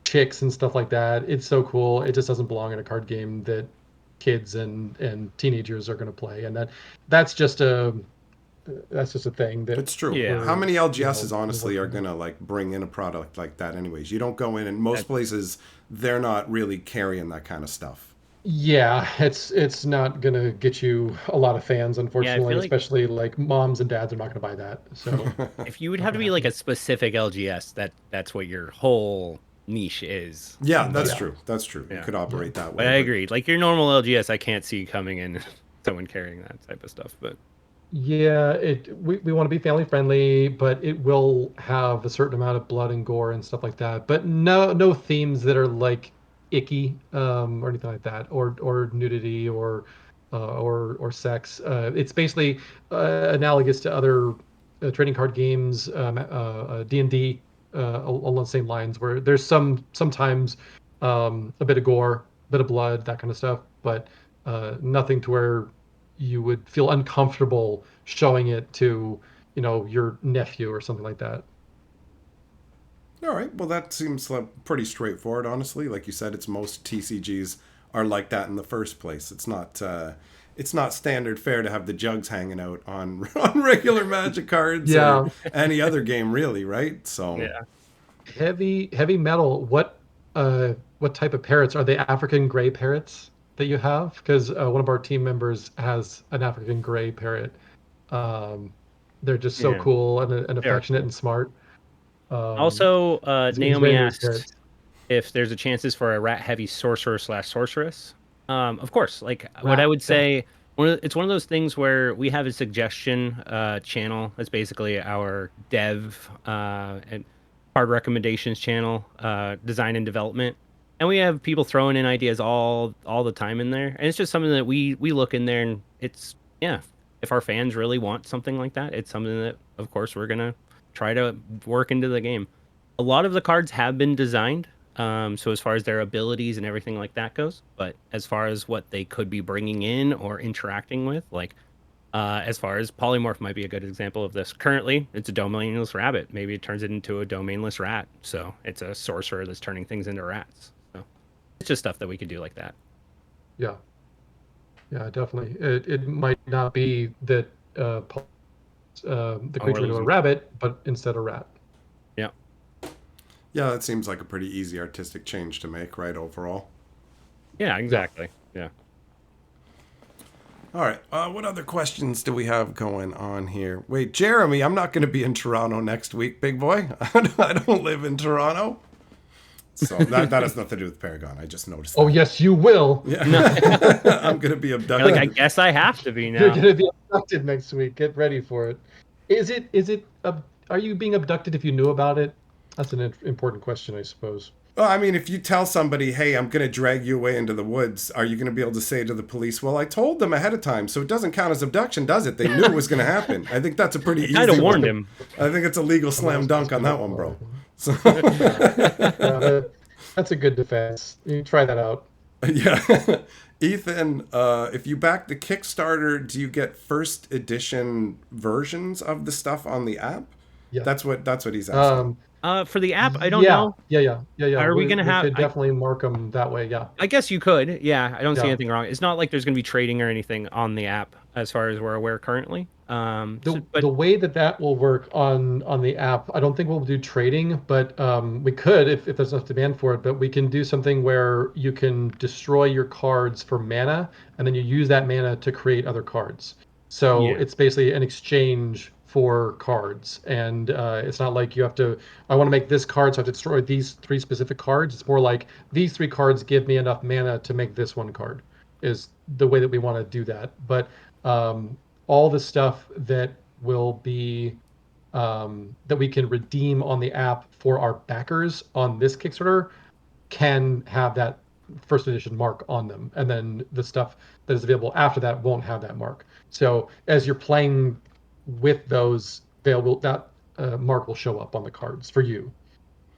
Speaker 2: chicks and stuff like that. It's so cool. It just doesn't belong in a card game that kids and teenagers are going to play, and that's just a thing.
Speaker 1: It's true. Yeah. How many LGSs honestly are going to like bring in a product like that anyways? You don't go in, and most places they're not really carrying that kind of stuff.
Speaker 2: Yeah, it's not going to get you a lot of fans, unfortunately, especially like moms and dads are not going to buy that. So
Speaker 3: if you would have to be like a specific LGS, that's what your whole niche is.
Speaker 1: Yeah, that's true. That's true. Yeah. You could operate that way.
Speaker 3: But I agree. Like your normal LGS, I can't see coming in someone carrying that type of stuff. But
Speaker 2: yeah, we want to be family friendly, but it will have a certain amount of blood and gore and stuff like that. But no themes that are like icky or anything like that, or nudity or sex. It's basically analogous to other trading card games, D&D, along the same lines, where there's sometimes a bit of gore, a bit of blood, that kind of stuff, but nothing to where you would feel uncomfortable showing it to your nephew or something like that.
Speaker 1: All right. Well, that seems pretty straightforward, honestly. Like you said, it's most TCGs are like that in the first place. It's not standard fare to have the jugs hanging out on regular Magic cards or any other game, really, right? So
Speaker 3: yeah.
Speaker 2: Heavy metal. What type of parrots are they? African gray parrots that you have? Because one of our team members has an African gray parrot. Um, they're just so
Speaker 3: Yeah,
Speaker 2: cool and
Speaker 3: they are
Speaker 2: affectionate
Speaker 3: cool.
Speaker 2: and smart.
Speaker 3: Also,
Speaker 2: He's
Speaker 3: Naomi
Speaker 2: very into his
Speaker 3: asked
Speaker 2: parrots.
Speaker 3: if there's a chances for a rat-heavy sorcerer/sorceress. Of course, like what I
Speaker 2: Rat.
Speaker 3: would
Speaker 2: Yeah.
Speaker 3: say, it's one of those things where we have a suggestion channel. That's basically our dev and card recommendations channel, design and development, and we have people throwing in ideas all the time in there, and it's just something that we look in there, and it's yeah, if our fans really want something like that, it's something that of course we're gonna try to work into the game. A lot of the cards have been designed, so as far as their abilities and everything like that goes, but as far as what they could be bringing in or interacting with, like as far as polymorph might be a good example of this. Currently, it's a domainless rabbit. Maybe it turns it into a domainless rat, so it's a sorcerer that's turning things into rats. So it's just stuff that we could do like that.
Speaker 2: Yeah. Yeah. Definitely. It might not be that the
Speaker 3: Oh, we're
Speaker 2: creature into a
Speaker 3: losing.
Speaker 2: rabbit, but instead a rat.
Speaker 3: Yeah.
Speaker 1: Yeah, that seems like a pretty easy artistic change to make, right? Overall.
Speaker 3: Yeah. Exactly. Yeah.
Speaker 1: All right. What other questions do we have going on here? Wait, Jeremy, I'm not going to be in Toronto next week, big boy. I don't live in Toronto. So that has nothing to do with Paragon. I just noticed
Speaker 2: Oh
Speaker 1: that.
Speaker 2: yes, you will.
Speaker 1: Yeah. I'm going to be
Speaker 3: You're
Speaker 1: abducted.
Speaker 3: like, I guess I have to be
Speaker 2: You're
Speaker 3: now.
Speaker 2: gonna be abducted next week. Get ready for it. Are you being abducted if you knew about it? That's an important question, I suppose.
Speaker 1: Well, I mean, if you tell somebody, hey, I'm going to drag you away into the woods, are you going to be able to say to the police, well, I told them ahead of time, so it doesn't count as abduction, does it? They knew it was going to happen. I think that's a pretty easy
Speaker 3: Kind of warned
Speaker 1: one.
Speaker 3: him.
Speaker 1: I think it's a legal slam dunk on that one, bro. So,
Speaker 2: That's a good defense. You try that out.
Speaker 1: yeah. Ethan, if you back the Kickstarter, do you get first edition versions of the stuff on the app?
Speaker 2: Yeah.
Speaker 1: That's what he's asking.
Speaker 3: For the app, I don't know.
Speaker 2: Yeah.
Speaker 3: Are we gonna
Speaker 2: We
Speaker 3: have?
Speaker 2: could definitely mark them that way. Yeah.
Speaker 3: I guess you could. Yeah, I don't see
Speaker 2: Yeah.
Speaker 3: anything wrong. It's not like there's going to be trading or anything on the app, as far as we're aware currently. But
Speaker 2: The way that will work on the app, I don't think we'll do trading, but we could if there's enough demand for it. But we can do something where you can destroy your cards for mana, and then you use that mana to create other cards. So
Speaker 3: yeah,
Speaker 2: it's basically an exchange for cards, and it's not like you have to. I want to make this card, so I have to destroy these three specific cards. It's more like these three cards give me enough mana to make this one card. Is the way that we want to do that, but. All the stuff that will be that we can redeem on the app for our backers on this Kickstarter can have that first edition mark on them, and then the stuff that is available after that won't have that mark. So as you're playing with those, that mark will show up on the cards for you.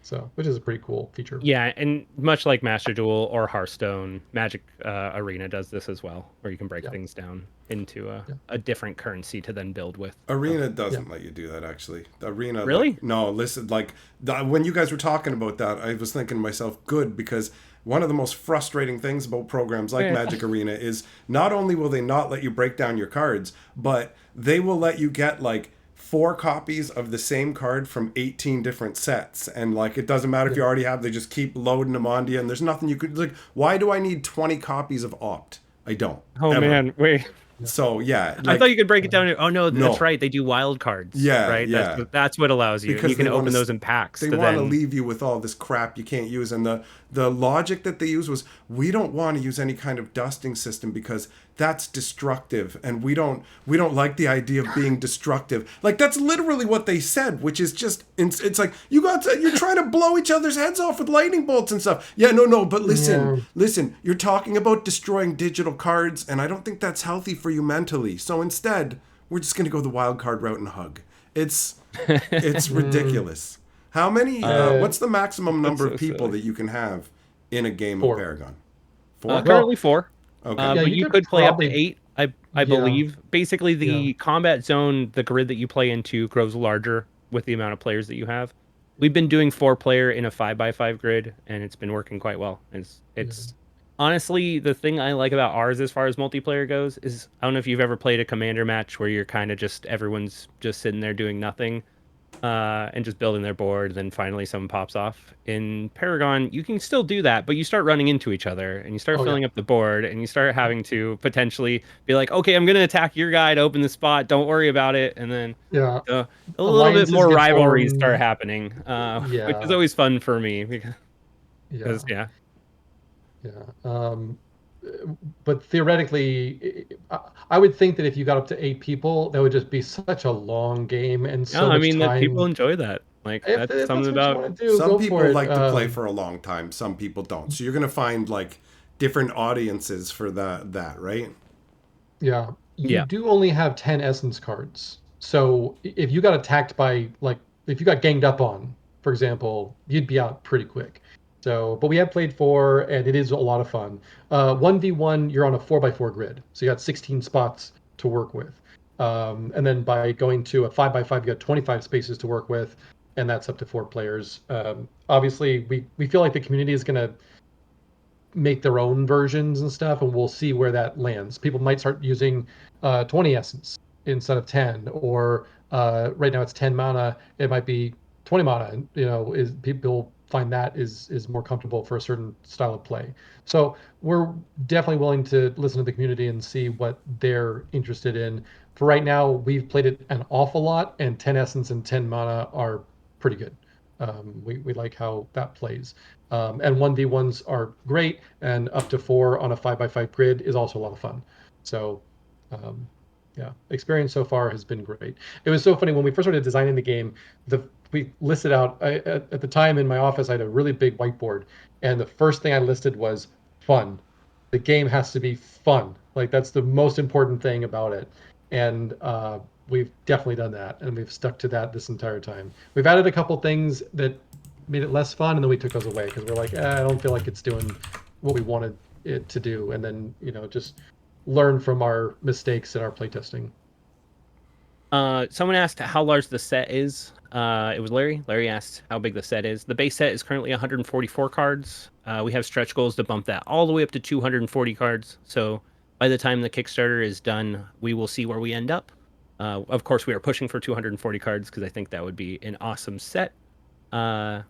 Speaker 2: So, which is a pretty cool feature.
Speaker 3: yeah, and much like Master Duel or Hearthstone, Magic Arena does this as well, where you can break things down into a different currency to then build with.
Speaker 1: Arena doesn't let you do that, actually. The Arena,
Speaker 3: Really?
Speaker 1: like, no, listen, like, when you guys were talking about that, I was thinking to myself, good, because one of the most frustrating things about programs like Magic Arena is not only will they not let you break down your cards, but they will let you get, like, 4 copies of the same card from 18 different sets, and like it doesn't matter if you already have, they just keep loading them onto you, and there's nothing you could, like, why do I need 20 copies of Opt? I don't.
Speaker 3: Oh
Speaker 1: ever.
Speaker 3: man, wait.
Speaker 1: So yeah,
Speaker 3: I
Speaker 1: like,
Speaker 3: thought you could break it down. Oh no,
Speaker 1: No.
Speaker 3: that's right. They do wild cards.
Speaker 1: Yeah,
Speaker 3: right.
Speaker 1: yeah.
Speaker 3: That's what allows you.
Speaker 1: because
Speaker 3: You can
Speaker 1: they wanna
Speaker 3: open those in packs.
Speaker 1: They
Speaker 3: to
Speaker 1: want to
Speaker 3: then...
Speaker 1: leave you with all this crap you can't use, and the logic that they use was, we don't want to use any kind of dusting system because that's destructive, and we don't like the idea of being destructive. Like, that's literally what they said, which is just, it's like, you're trying to blow each other's heads off with lightning bolts and stuff. Yeah, no, but listen, you're talking about destroying digital cards, and I don't think that's healthy for you mentally. So instead, we're just going to go the wild card route and hug. It's ridiculous. How many? What's the maximum number of people that you can have in a game
Speaker 2: 4.
Speaker 1: of Paragon? 4.
Speaker 3: Currently 4.
Speaker 1: Okay.
Speaker 3: But
Speaker 2: you
Speaker 3: you
Speaker 2: could
Speaker 3: could play up to
Speaker 2: probably-
Speaker 3: 8. I believe. Basically, the
Speaker 2: Yeah.
Speaker 3: combat zone, the grid that you play into, grows larger with the amount of players that you have. We've been doing 4-player in a 5x5 grid, and it's been working quite well. It's honestly, the thing I like about ours as far as multiplayer goes is, I don't know if you've ever played a commander match where you're kind of just, everyone's just sitting there doing nothing. and just building their board. Then finally someone pops off. In Paragon, you can still do that, but you start running into each other and you start
Speaker 2: Oh, yeah.
Speaker 3: filling up the board and you start having to potentially be like, okay, I'm going to attack your guy to open the spot. Don't worry about it. And then
Speaker 2: Yeah.
Speaker 3: a little bit
Speaker 2: Alliances
Speaker 3: more
Speaker 2: get
Speaker 3: rivalries start
Speaker 2: formed.
Speaker 3: happening, which is
Speaker 2: Yeah.
Speaker 3: always fun for me
Speaker 2: Yeah.
Speaker 3: because yeah.
Speaker 2: Yeah. But theoretically, I would think that if you got up to 8 people, that would just be such a long game and
Speaker 3: No,
Speaker 2: so
Speaker 3: I
Speaker 2: much
Speaker 3: mean that people
Speaker 2: time.
Speaker 3: enjoy that. Like that's
Speaker 2: If
Speaker 3: something
Speaker 2: that's what you
Speaker 3: about
Speaker 2: want to do,
Speaker 1: Some
Speaker 2: go for
Speaker 1: people
Speaker 2: it.
Speaker 1: like to play for a long time. Some people don't. So you're gonna find like different audiences for that, right?
Speaker 2: Yeah, you
Speaker 3: yeah.
Speaker 2: do only have 10 essence cards. So if you got attacked by, like, if you got ganged up on, for example, you'd be out pretty quick. So, but we have played 4, and it is a lot of fun. 1v1, you're on a 4x4 grid. So you got 16 spots to work with. And then by going to a 5x5, you got 25 spaces to work with, and that's up to 4 players. Obviously, we feel like the community is going to make their own versions and stuff, and we'll see where that lands. People might start using 20 essence instead of 10, or right now it's 10 mana. It might be 20 mana. And, is people find that is more comfortable for a certain style of play. So we're definitely willing to listen to the community and see what they're interested in. For right now, we've played it an awful lot, and 10 essence and 10 mana are pretty good. We like how that plays. And 1v1s are great, and up to 4 on a 5x5 grid is also a lot of fun. So, um, yeah, experience so far has been great. It was so funny when we first started designing the game. We listed out at the time in my office. I had a really big whiteboard, and the first thing I listed was fun. The game has to be fun. Like that's the most important thing about it. And we've definitely done that, and we've stuck to that this entire time. We've added a couple things that made it less fun, and then we took those away because we're like, I don't feel like it's doing what we wanted it to do, and then just learn from our mistakes in our playtesting.
Speaker 3: Someone asked how large the set is. It was Larry. Larry asked how big the set is. The base set is currently 144 cards. We have stretch goals to bump that all the way up to 240 cards. So by the time the Kickstarter is done, we will see where we end up. Of course, we are pushing for 240 cards because I think that would be an awesome set. And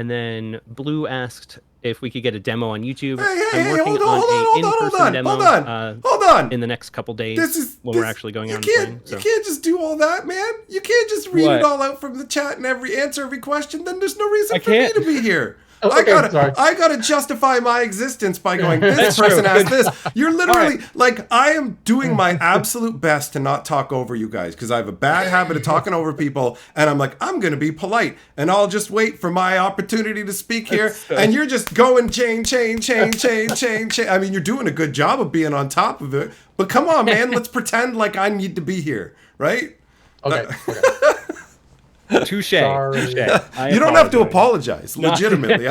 Speaker 3: then Blue asked if we could get a demo on YouTube. I'm working on an in-person demo.
Speaker 1: Hold on.
Speaker 3: In the next couple days we're actually going out and playing.
Speaker 1: You can't just do all that, man. You can't just read it all out from the chat and answer every question. Then there's no reason for me to be here. I gotta justify my existence by going, this person asked this. You're literally like, I am doing my absolute best to not talk over you guys because I have a bad habit of talking over people, and I'm like, I'm gonna be polite and I'll just wait for my opportunity to speak here. And you're just going chain. I mean, you're doing a good job of being on top of it, but come on, man, let's pretend like I need to be here, right?
Speaker 2: Okay.
Speaker 3: Touche.
Speaker 2: You
Speaker 1: don't have to apologize. Legitimately,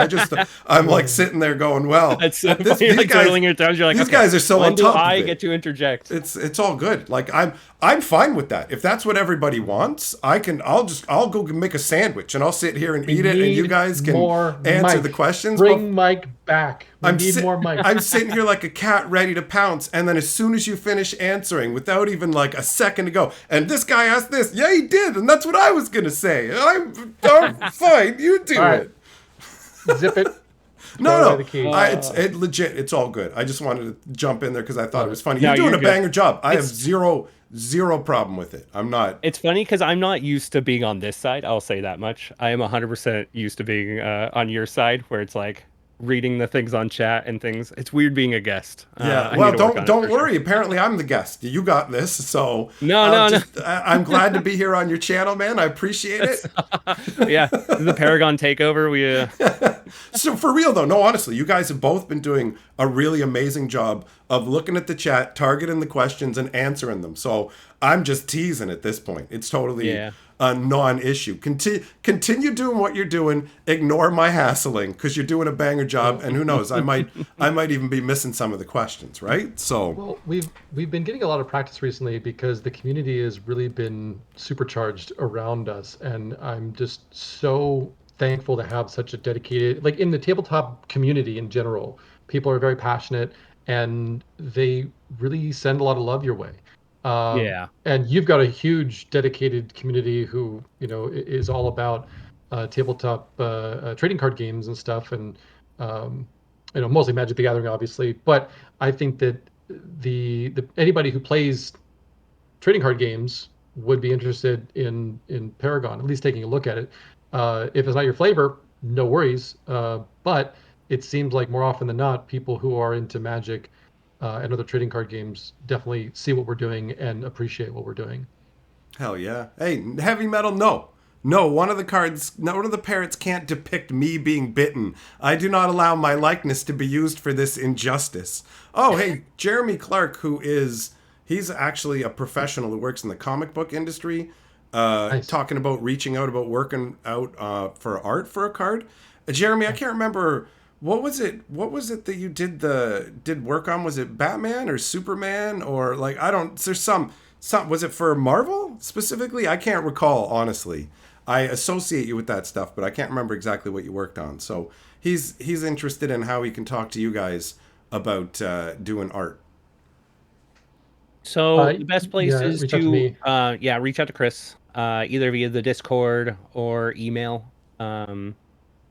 Speaker 1: I'm like sitting there going, well,
Speaker 3: that's so you're like twiddling your thumbs. You're like,
Speaker 1: these guys are so on top of it.
Speaker 3: I get to interject.
Speaker 1: It's all good. Like I'm fine with that. If that's what everybody wants, I'll go make a sandwich and I'll sit here and eat it, and you guys can answer the questions.
Speaker 2: Bring Mike back. We need more Mike.
Speaker 1: I'm sitting here like a cat ready to pounce, and then as soon as you finish answering, without even like a second to go, and this guy asked this, yeah, he did, and that's what I was gonna say. I'm fine. You do it.
Speaker 2: Zip it.
Speaker 1: No. It's legit. It's all good. I just wanted to jump in there because I thought it was funny. You're doing a banger job. I have zero problem with it. I'm not.
Speaker 3: It's funny because I'm not used to being on this side. I'll say that much. I am 100% used to being on your side, where it's like reading the things on chat and things. It's weird being a guest.
Speaker 1: Yeah. Well, don't worry. Sure. Apparently, I'm the guest. You got this. So
Speaker 3: no.
Speaker 1: I'm glad to be here on your channel, man. I appreciate it.
Speaker 3: Yeah, the Paragon takeover.
Speaker 1: So for real though, no, honestly, you guys have both been doing a really amazing job of looking at the chat, targeting the questions, and answering them. So I'm just teasing at this point. It's totally a non-issue. Continue doing what you're doing. Ignore my hassling because you're doing a banger job. And who knows, I might even be missing some of the questions, right? So
Speaker 2: well, we've been getting a lot of practice recently because the community has really been supercharged around us, and I'm just so thankful to have such a dedicated, like in the tabletop community in general, people are very passionate and they really send a lot of love your way.
Speaker 3: Yeah.
Speaker 2: And you've got a huge dedicated community who, is all about tabletop trading card games and stuff, and mostly Magic the Gathering, obviously. But I think that the anybody who plays trading card games would be interested in Paragon, at least taking a look at it. If it's not your flavor, no worries. But it seems like more often than not, people who are into Magic and other trading card games definitely see what we're doing and appreciate what we're doing.
Speaker 1: Hell yeah. Hey, heavy metal, no. No, one of the cards, no, one of the parrots can't depict me being bitten. I do not allow my likeness to be used for this injustice. Oh, hey, Jeremy Clark, he's actually a professional who works in the comic book industry,
Speaker 2: Nice.
Speaker 1: talking about reaching out about working out for art for a card. Jeremy, I can't remember what was it. What was it that you did work on? Was it Batman or Superman or like I don't? There's some. Was it for Marvel specifically? I can't recall honestly. I associate you with that stuff, but I can't remember exactly what you worked on. So he's interested in how he can talk to you guys about doing art.
Speaker 3: So the best place
Speaker 2: Yeah,
Speaker 3: is
Speaker 2: reach out to
Speaker 3: to
Speaker 2: me.
Speaker 3: reach out to Chris, either via the Discord or email.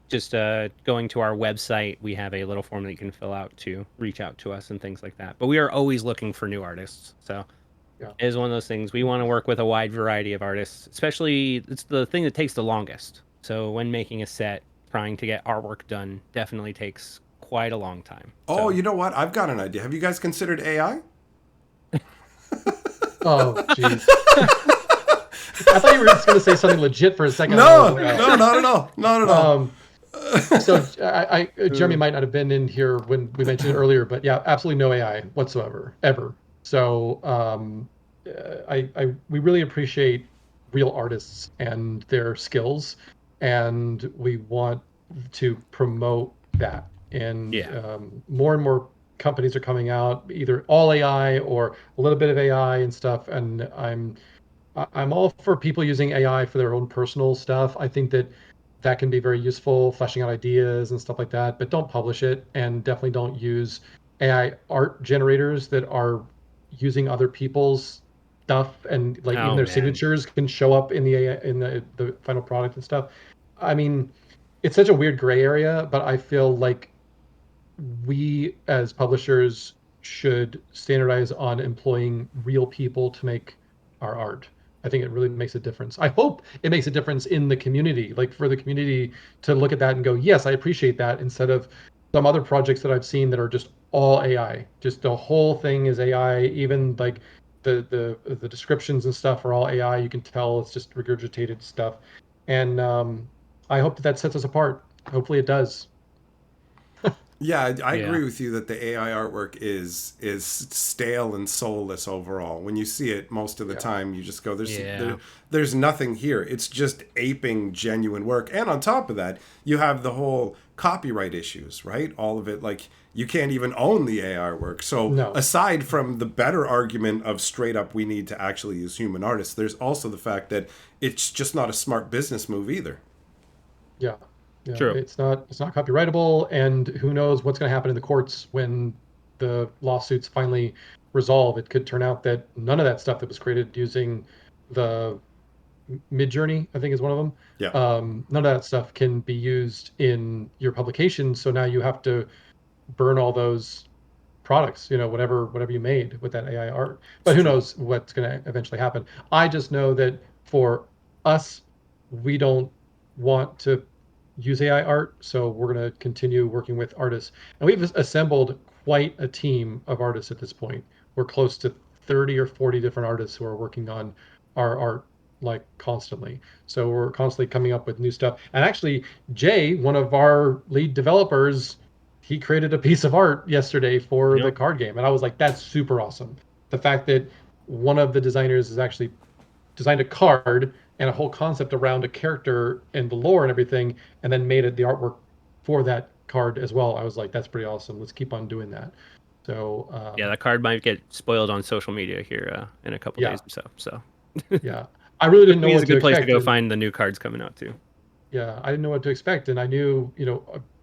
Speaker 3: Just going to our website, we have a little form that you can fill out to reach out to us and things like that. But we are always looking for new artists. So
Speaker 2: Yeah.
Speaker 3: it is one of those things. We want to work with a wide variety of artists, especially it's the thing that takes the longest. So when making a set, trying to get artwork done definitely takes quite a long time.
Speaker 1: Oh,
Speaker 3: So
Speaker 1: you know what? I've got an idea. Have you guys considered AI?
Speaker 2: Oh, jeez. I thought you were just going to say something legit for a second.
Speaker 1: No, no, not at all. Not at all.
Speaker 2: So Jeremy might not have been in here when we mentioned it earlier, but yeah, absolutely no AI whatsoever, ever. So we really appreciate real artists and their skills, and we want to promote that. And
Speaker 3: yeah,
Speaker 2: more and more companies are coming out, either all AI or a little bit of AI and stuff. And I'm all for people using AI for their own personal stuff. I think that can be very useful, fleshing out ideas and stuff like that, but don't publish it, and definitely don't use AI art generators that are using other people's stuff, and like even
Speaker 3: oh
Speaker 2: their
Speaker 3: man,
Speaker 2: signatures can show up in the AI, in the final product and stuff. I mean, it's such a weird gray area, but I feel like we as publishers should standardize on employing real people to make our art. I think it really makes a difference. I hope it makes a difference in the community, like for the community to look at that and go, yes, I appreciate that, instead of some other projects that I've seen that are just all AI. Just the whole thing is AI, even like the descriptions and stuff are all AI. You can tell it's just regurgitated stuff. And I hope that sets us apart. Hopefully it does.
Speaker 1: Yeah, I
Speaker 3: yeah,
Speaker 1: agree with you that the AI artwork is stale and soulless overall. When you see it, most of the
Speaker 2: Yeah.
Speaker 1: time you just go,
Speaker 3: yeah,
Speaker 1: there's nothing here. It's just aping genuine work. And on top of that, you have the whole copyright issues, right? All of it, like you can't even own the AI artwork. So
Speaker 2: No.
Speaker 1: aside from the better argument of straight up, we need to actually use human artists. There's also the fact that it's just not a smart business move either.
Speaker 2: Yeah, yeah,
Speaker 3: true.
Speaker 2: it's not copyrightable, and who knows what's going to happen in the courts when the lawsuits finally resolve. It could turn out that none of that stuff that was created using the Midjourney, I think is one of them.
Speaker 1: Yeah,
Speaker 2: None of that stuff can be used in your publication. So now you have to burn all those products, whatever you made with that AI art.
Speaker 1: it's
Speaker 2: But who
Speaker 1: true.
Speaker 2: knows what's going to eventually happen. I just know that for us, we don't want to use AI art, so we're going to continue working with artists. And we've assembled quite a team of artists at this point. We're close to 30 or 40 different artists who are working on our art like constantly. So we're constantly coming up with new stuff. And actually, Jay, one of our lead developers, he created a piece of art yesterday for the
Speaker 3: Yep.
Speaker 2: card game, and I was like, that's super awesome. The fact that one of the designers has actually designed a card and a whole concept around a character and the lore and everything, and then made it the artwork for that card as well. I was like, that's pretty awesome. Let's keep on doing that. So
Speaker 3: Yeah, that card might get spoiled on social media here in a couple
Speaker 2: yeah,
Speaker 3: days or so. So
Speaker 2: yeah. I really didn't
Speaker 3: social
Speaker 2: know
Speaker 3: media is a
Speaker 2: what to
Speaker 3: good place to
Speaker 2: expect.
Speaker 3: go
Speaker 2: And
Speaker 3: find the new cards coming out too.
Speaker 2: yeah, I didn't know what to expect, and I knew,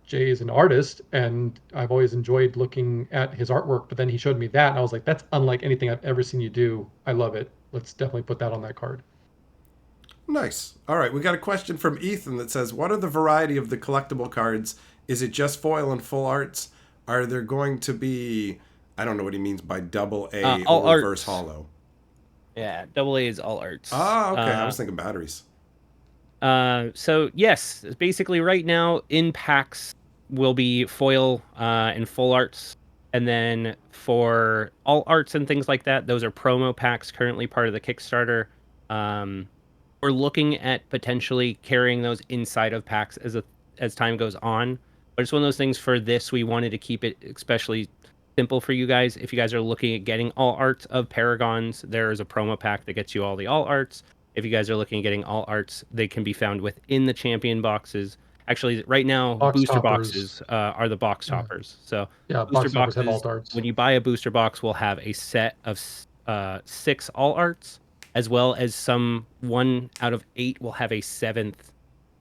Speaker 2: Jay is an artist, and I've always enjoyed looking at his artwork. But then he showed me that, and I was like, that's unlike anything I've ever seen you do. I love it. Let's definitely put that on that card.
Speaker 1: Nice. All right, we got a question from Ethan that says, "What are the variety of the collectible cards? Is it just foil and full arts? Are there going to be, I don't know what he means by double A
Speaker 3: All
Speaker 1: or reverse
Speaker 3: arts.
Speaker 1: hollow."
Speaker 3: Yeah, double A is all arts.
Speaker 1: Ah, okay. I was thinking batteries.
Speaker 3: So yes, basically right now in packs will be foil and full arts, and then for all arts and things like that, those are promo packs currently part of the Kickstarter. We're looking at potentially carrying those inside of packs as time goes on. But it's one of those things for this, we wanted to keep it especially simple for you guys. If you guys are looking at getting all arts of Paragons, there is a promo pack that gets you all the all arts. If you guys are looking at getting all arts, they can be found within the champion boxes. Actually, right now,
Speaker 2: Box
Speaker 3: booster
Speaker 2: toppers.
Speaker 3: boxes are the box
Speaker 2: Yeah.
Speaker 3: toppers. So
Speaker 2: Yeah,
Speaker 3: booster
Speaker 2: box toppers have
Speaker 3: boxes,
Speaker 2: alt arts.
Speaker 3: when you buy a booster box, will have a set of 6 all arts, as well as some 1 out of 8 will have a 7th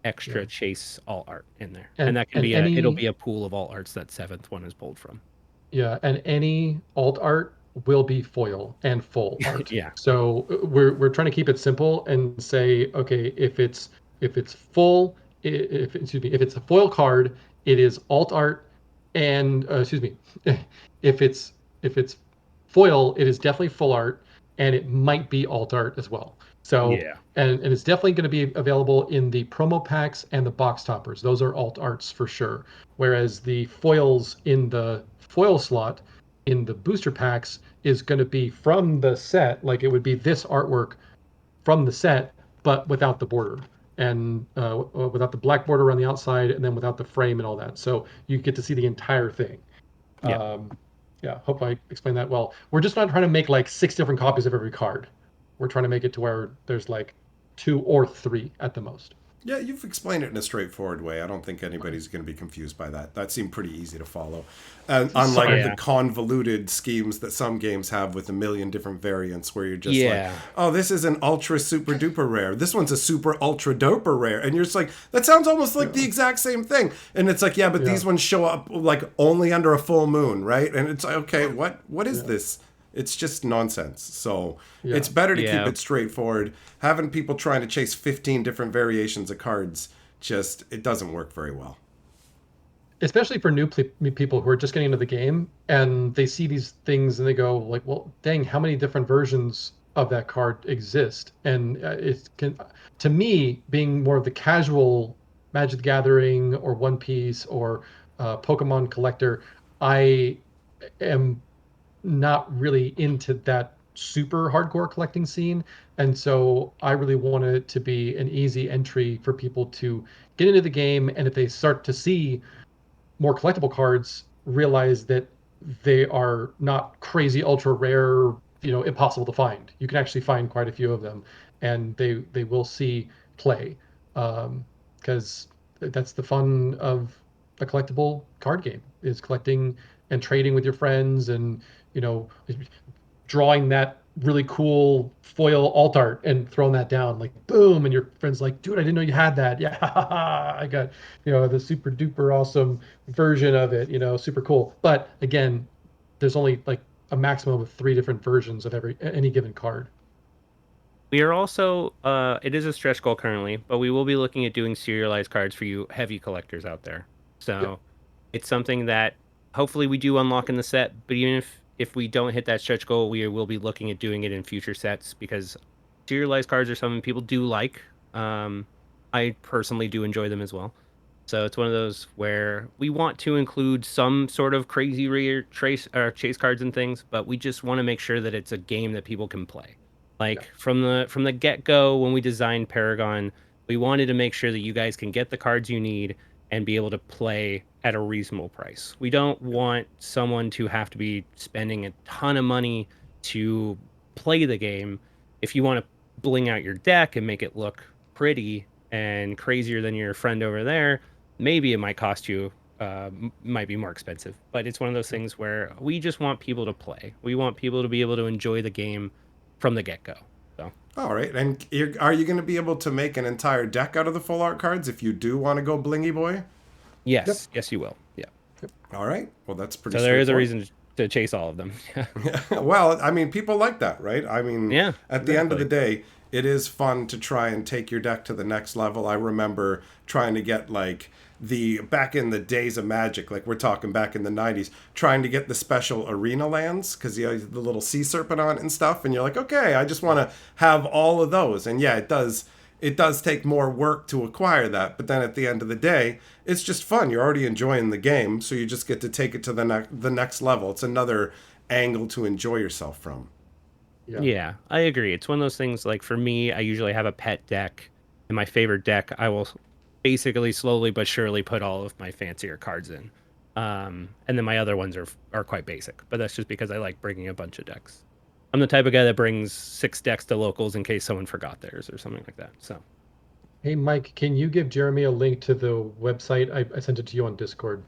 Speaker 3: extra chase all art in there, and that can be it'll be a pool of all arts that 7th one is pulled from.
Speaker 2: Yeah, and any alt art will be foil and full art.
Speaker 3: Yeah.
Speaker 2: So we're trying to keep it simple and say, okay, if it's full, if excuse me, if it's a foil card, it is alt art, and excuse me, if it's foil, it is definitely full art, and it might be alt art as well. So
Speaker 3: Yeah.
Speaker 2: and it's definitely going to be available in the promo packs and the box toppers. Those are alt arts for sure. Whereas the foils in the foil slot in the booster packs is going to be from the set, like it would be this artwork from the set, but without the border and without the black border on the outside, and then without the frame and all that. So you get to see the entire thing.
Speaker 3: Yeah.
Speaker 2: Yeah, hope I explained that well. We're just not trying to make like 6 different copies of every card. We're trying to make it to where there's like 2 or 3 at the most.
Speaker 1: Yeah, you've explained it in a straightforward way. I don't think anybody's going to be confused by that. That seemed pretty easy to follow. Unlike the convoluted schemes that some games have with a million different variants where you're just like, oh, this is an ultra super duper rare. This one's a super ultra doper rare. And you're just like, that sounds almost like the exact same thing. And it's like, yeah, but these ones show up like only under a full moon, right? And it's like, okay, what is this? It's just nonsense. So it's better to keep it straightforward. Having people trying to chase 15 different variations of cards, it doesn't work very well.
Speaker 2: Especially for new people who are just getting into the game and they see these things and they go like, well, dang, how many different versions of that card exist? And it can, to me, being more of the casual Magic the Gathering or One Piece or Pokemon collector, I am not really into that super hardcore collecting scene, and so I really want it to be an easy entry for people to get into the game, and if they start to see more collectible cards, realize that they are not crazy ultra rare, impossible to find. You can actually find quite a few of them, and they will see play, because that's the fun of a collectible card game, is collecting and trading with your friends, and drawing that really cool foil alt art and throwing that down, like boom, and your friend's like, dude, I didn't know you had that. Yeah, I got the super duper awesome version of it, super cool. But again, there's only like a maximum of 3 different versions of any given card.
Speaker 3: We are also it is a stretch goal currently, but we will be looking at doing serialized cards for you heavy collectors out there. So it's something that hopefully we do unlock in the set, but even if we don't hit that stretch goal, we will be looking at doing it in future sets, because serialized cards are something people do like. I personally do enjoy them as well. So it's one of those where we want to include some sort of crazy rare chase cards and things, but we just want to make sure that it's a game that people can play. Like from the get-go, when we designed Paragon, we wanted to make sure that you guys can get the cards you need and be able to play at a reasonable price. We don't want someone to have to be spending a ton of money to play the game. If you want to bling out your deck and make it look pretty and crazier than your friend over there, maybe it might cost you, might be more expensive. But it's one of those things where we just want people to play. We want people to be able to enjoy the game from the get-go. So.
Speaker 1: All right. And are you going to be able to make an entire deck out of the full art cards if you do want to go blingy boy?
Speaker 3: Yes, yes, you will. Yeah.
Speaker 1: All right. Well, that's pretty
Speaker 3: So there is a
Speaker 1: straightforward.
Speaker 3: reason to chase all of them.
Speaker 1: Well, I mean, people like that, right? I mean,
Speaker 3: Yeah,
Speaker 1: at the end of the
Speaker 3: exactly.
Speaker 1: day, it is fun to try and take your deck to the next level. I remember trying to get like the back in the days of Magic, like we're talking back in the 90s, trying to get the special arena lands because you have the little sea serpent on it and stuff. And you're like, okay, I just want to have all of those. And yeah, it does take more work to acquire that, but then at the end of the day, it's just fun. You're already enjoying the game, so you just get to take it to the next level. It's another angle to enjoy yourself from.
Speaker 2: Yeah.
Speaker 3: Yeah, I agree. It's one of those things like for me, I usually have a pet deck. And my favorite deck, I will basically slowly but surely put all of my fancier cards in. And then my other ones are quite basic, but that's just because I like bringing a bunch of decks. I'm the type of guy that brings 6 decks to locals in case someone forgot theirs or something like that. So
Speaker 2: Hey, Mike, can you give Jeremy a link to the website? I sent it to you on Discord.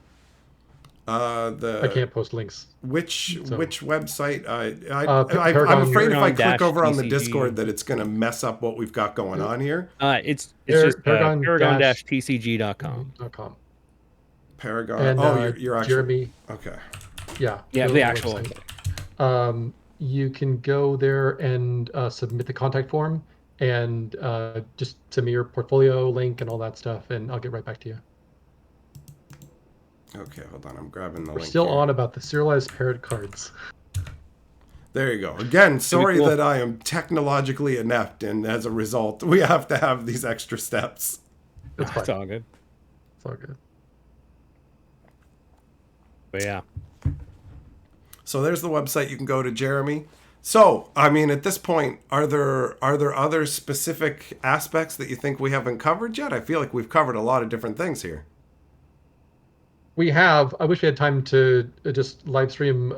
Speaker 2: I
Speaker 1: The
Speaker 2: can't post links. So,
Speaker 1: which website? I'm
Speaker 2: Paragon,
Speaker 1: afraid if I click over on the
Speaker 3: Paragon-TCG.
Speaker 1: Discord that it's going to mess up what we've got going on here.
Speaker 3: It's just
Speaker 2: Paragon
Speaker 3: paragon-tcg.com.
Speaker 2: .com.
Speaker 1: Paragon.
Speaker 2: And
Speaker 1: Oh, you're actually
Speaker 2: Jeremy,
Speaker 1: okay.
Speaker 2: yeah,
Speaker 3: Yeah,
Speaker 2: go
Speaker 3: the
Speaker 2: to
Speaker 3: actual.
Speaker 2: website. You can go there and submit the contact form and just send me your portfolio link and all that stuff, and I'll get right back to you.
Speaker 1: Okay, hold on. I'm grabbing the
Speaker 2: We're
Speaker 1: link
Speaker 2: still
Speaker 1: here.
Speaker 2: on about the serialized parrot cards.
Speaker 1: There you go. Again, sorry
Speaker 3: cool.
Speaker 1: that I am technologically inept, and as a result, we have to have these extra steps.
Speaker 2: That's fine.
Speaker 3: It's all good.
Speaker 2: It's all good.
Speaker 3: But yeah.
Speaker 1: So there's the website you can go to, Jeremy. So, I mean, at this point, are there other specific aspects that you think we haven't covered yet? I feel like we've covered a lot of different things here.
Speaker 2: We have. I wish we had time to just live stream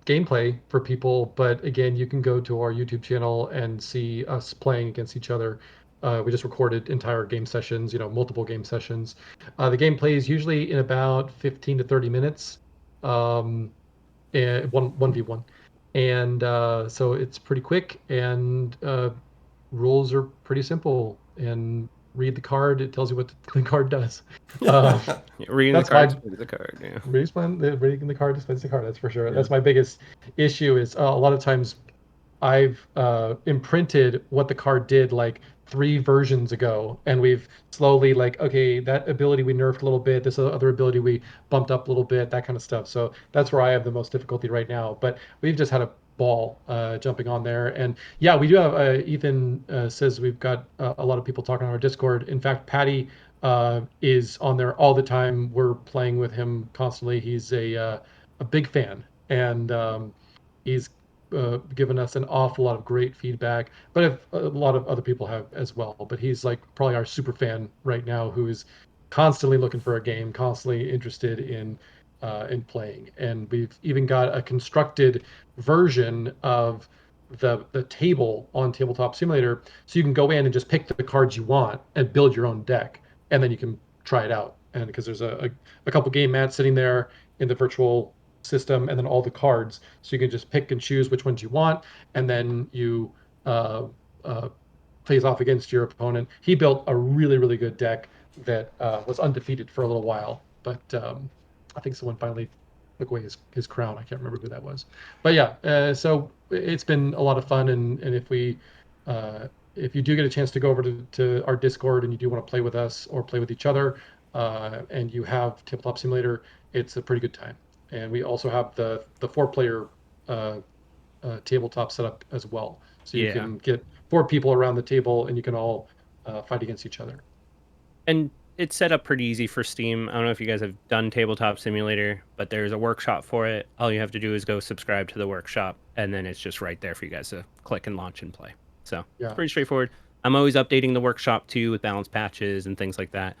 Speaker 2: gameplay for people, but again, you can go to our YouTube channel and see us playing against each other. We just recorded entire game sessions, multiple game sessions. The gameplay is usually in about 15 to 30 minutes, and 1v1. And so it's pretty quick, and rules are pretty simple. And read the card; it tells you what the card does. Uh,
Speaker 3: Reading the
Speaker 2: that's my
Speaker 3: cards, read the card. Yeah.
Speaker 2: reading the card displays the card. That's for sure.
Speaker 3: Yeah.
Speaker 2: That's my biggest issue. Is a lot of times I've imprinted what the card did like 3 versions ago, and we've slowly like, okay, that ability we nerfed a little bit, this other ability we bumped up a little bit, that kind of stuff. So that's where I have the most difficulty right now. But we've just had a ball jumping on there, and yeah, we do have. Ethan says we've got a lot of people talking on our Discord. In fact, Patty is on there all the time. We're playing with him constantly. He's a big fan, and he's given us an awful lot of great feedback, but if, a lot of other people have as well. But he's like probably our super fan right now, who is constantly looking for a game, constantly interested in playing. And we've even got a constructed version of the table on Tabletop Simulator, so you can go in and just pick the cards you want and build your own deck, and then you can try it out. And because there's a couple game mats sitting there in the virtual system, and then all the cards, so you can just pick and choose which ones you want, and then you uh, plays off against your opponent. He built a really, really good deck that was undefeated for a little while, but I think someone finally took away his crown. I can't remember who that was, but yeah. So it's been a lot of fun, and if you do get a chance to go over to our Discord and you do want to play with us or play with each other, and you have Tabletop Simulator, it's a pretty good time. And we also have the 4-player tabletop set up as well, so you
Speaker 3: Yeah.
Speaker 2: can get 4 people around the table and you can all fight against each other.
Speaker 3: And it's set up pretty easy for Steam. I don't know if you guys have done Tabletop Simulator, but there's a workshop for it. All you have to do is go subscribe to the workshop, and then it's just right there for you guys to click and launch and play. So
Speaker 2: Yeah.
Speaker 3: it's pretty straightforward. I'm always updating the workshop too with balance patches and things like that.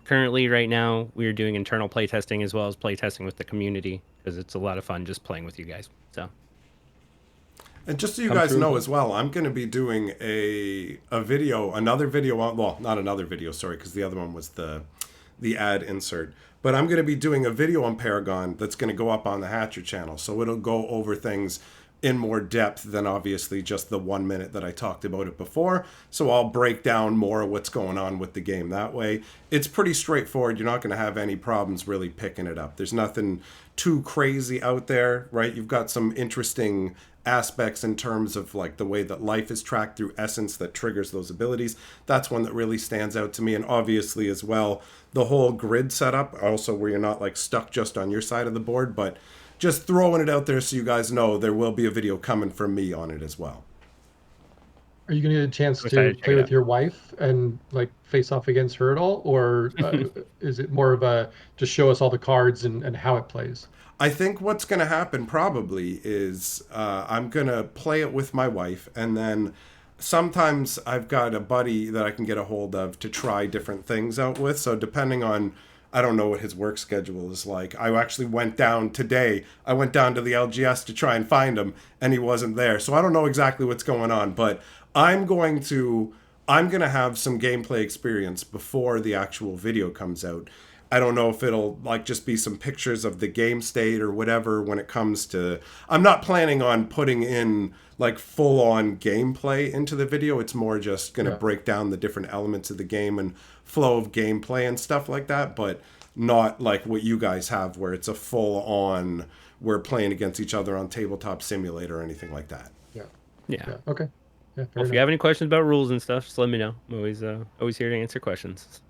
Speaker 3: Currently, right now, we're doing internal playtesting as well as playtesting with the community because it's a lot of fun just playing with you guys. So.
Speaker 1: And just so you
Speaker 2: Come
Speaker 1: guys
Speaker 2: through.
Speaker 1: know as well, I'm going to be doing another video on, well, not another video, sorry, because the other one was the ad insert. But I'm going to be doing a video on Paragon that's going to go up on the Hatcher channel. So it'll go over things in more depth than obviously just the 1 minute that I talked about it before. So I'll break down more of what's going on with the game that way. It's pretty straightforward. You're not going to have any problems really picking it up. There's nothing too crazy out there, right? You've got some interesting aspects in terms of like the way that life is tracked through essence that triggers those abilities. That's one that really stands out to me. And obviously as well, the whole grid setup, also where you're not like stuck just on your side of the board, but just throwing it out there so you guys know there will be a video coming from me on it as well.
Speaker 2: Are you going to get a chance
Speaker 3: I'm excited
Speaker 2: to
Speaker 3: to check
Speaker 2: play
Speaker 3: it
Speaker 2: with
Speaker 3: out.
Speaker 2: your wife and like face off against her at all, or is it more of a just show us all the cards and how it plays?
Speaker 1: I think what's going to happen probably is I'm going to play it with my wife, and then sometimes I've got a buddy that I can get a hold of to try different things out with. So depending on, I don't know what his work schedule is like. I actually went down today. I went down to the LGS to try and find him, and he wasn't there. So I don't know exactly what's going on, but I'm going to I'm going to have some gameplay experience before the actual video comes out. I don't know if it'll like just be some pictures of the game state or whatever when it comes to. I'm not planning on putting in like full on gameplay into the video. It's more just going to
Speaker 2: Yeah.
Speaker 1: break down the different elements of the game and flow of gameplay and stuff like that, but not like what you guys have where it's a full on we're playing against each other on tabletop simulator or anything like that.
Speaker 2: Yeah.
Speaker 3: Yeah.
Speaker 2: Yeah. Okay. Yeah. Fair
Speaker 3: Well, if you
Speaker 2: enough.
Speaker 3: have any questions about rules and stuff, just let me know. I'm always here to answer questions.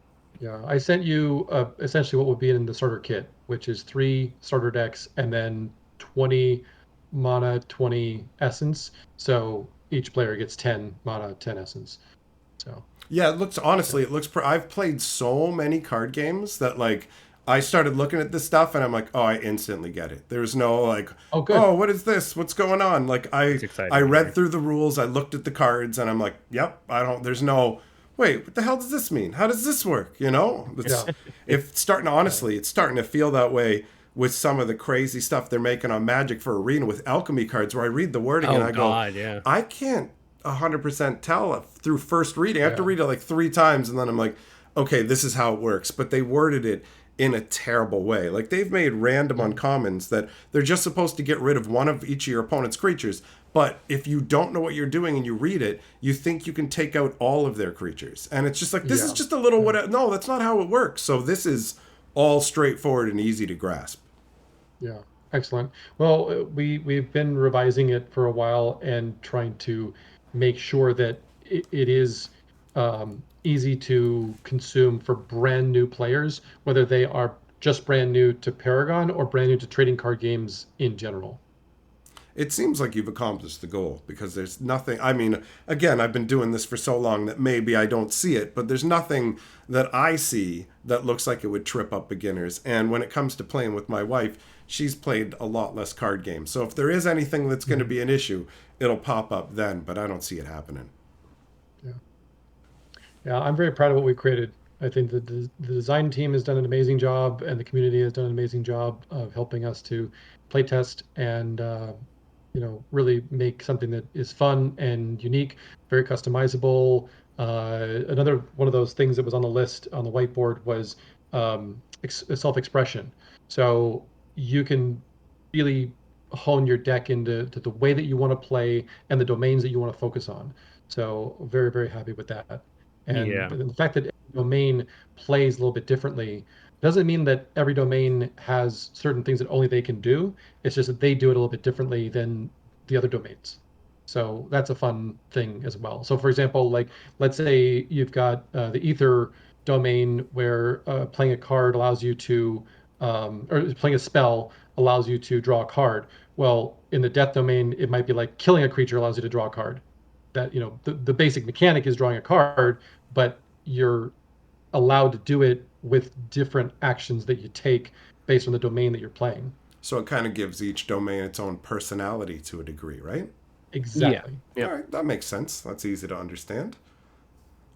Speaker 2: Yeah. I sent you essentially what would be in the starter kit, which is 3 starter decks and then 20 mana, 20 essence. So each player gets 10 mana, 10 essence. So
Speaker 1: Yeah, it looks honestly, it looks. I've played so many card games that like I started looking at this stuff and I'm like, oh, I instantly get it. There's no like,
Speaker 2: oh, good.
Speaker 1: oh, what is this? What's going on? Like
Speaker 3: It's exciting
Speaker 1: I
Speaker 3: to
Speaker 1: read
Speaker 3: hear.
Speaker 1: through the rules, I looked at the cards, and I'm like, yep, I don't. There's no. Wait, what the hell does this mean? How does this work? You know, it's
Speaker 2: Yeah.
Speaker 1: if starting to, honestly, it's starting to feel that way with some of the crazy stuff they're making on Magic for Arena with alchemy cards, where I read the wording and
Speaker 3: Oh
Speaker 1: I go,
Speaker 3: God, yeah.
Speaker 1: I can't 100% tell through first reading. I have to
Speaker 2: Yeah.
Speaker 1: read it like 3 times, and then I'm like, okay, this is how it works. But they worded it in a terrible way. Like they've made random uncommons that they're just supposed to get rid of one of each of your opponent's creatures. But if you don't know what you're doing and you read it, you think you can take out all of their creatures. And it's just like, this is
Speaker 2: Yeah.
Speaker 1: just a little what. No, that's not how it works. So this is all straightforward and easy to grasp.
Speaker 2: Yeah, excellent. Well, we've been revising it for a while and trying to make sure that it is easy to consume for brand new players, whether they are just brand new to Paragon or brand new to trading card games in general.
Speaker 1: It seems like you've accomplished the goal because there's nothing. I mean, again, I've been doing this for so long that maybe I don't see it, but there's nothing that I see that looks like it would trip up beginners. And when it comes to playing with my wife, she's played a lot less card games. So if there is anything that's going to be an issue, it'll pop up then, but I don't see it happening.
Speaker 2: Yeah. Yeah, I'm very proud of what we created. I think the design team has done an amazing job, and the community has done an amazing job of helping us to play test and really make something that is fun and unique, very customizable. Another one of those things that was on the list on the whiteboard was self-expression. So you can really hone your deck into the way that you want to play and the domains that you want to focus on. So very, very happy with that. And
Speaker 3: Yeah.
Speaker 2: the fact that every domain plays a little bit differently doesn't mean that every domain has certain things that only they can do. It's just that they do it a little bit differently than the other domains. So that's a fun thing as well. So for example, like let's say you've got the ether domain where playing a card allows you to, or playing a spell allows you to draw a card. Well, in the death domain, it might be like killing a creature allows you to draw a card. That, the basic mechanic is drawing a card, but you're allowed to do it with different actions that you take based on the domain that you're playing.
Speaker 1: So it kind of gives each domain its own personality to a degree, right?
Speaker 3: Yeah.
Speaker 2: Exactly.
Speaker 3: Yep.
Speaker 1: All right, that makes sense. That's easy to understand.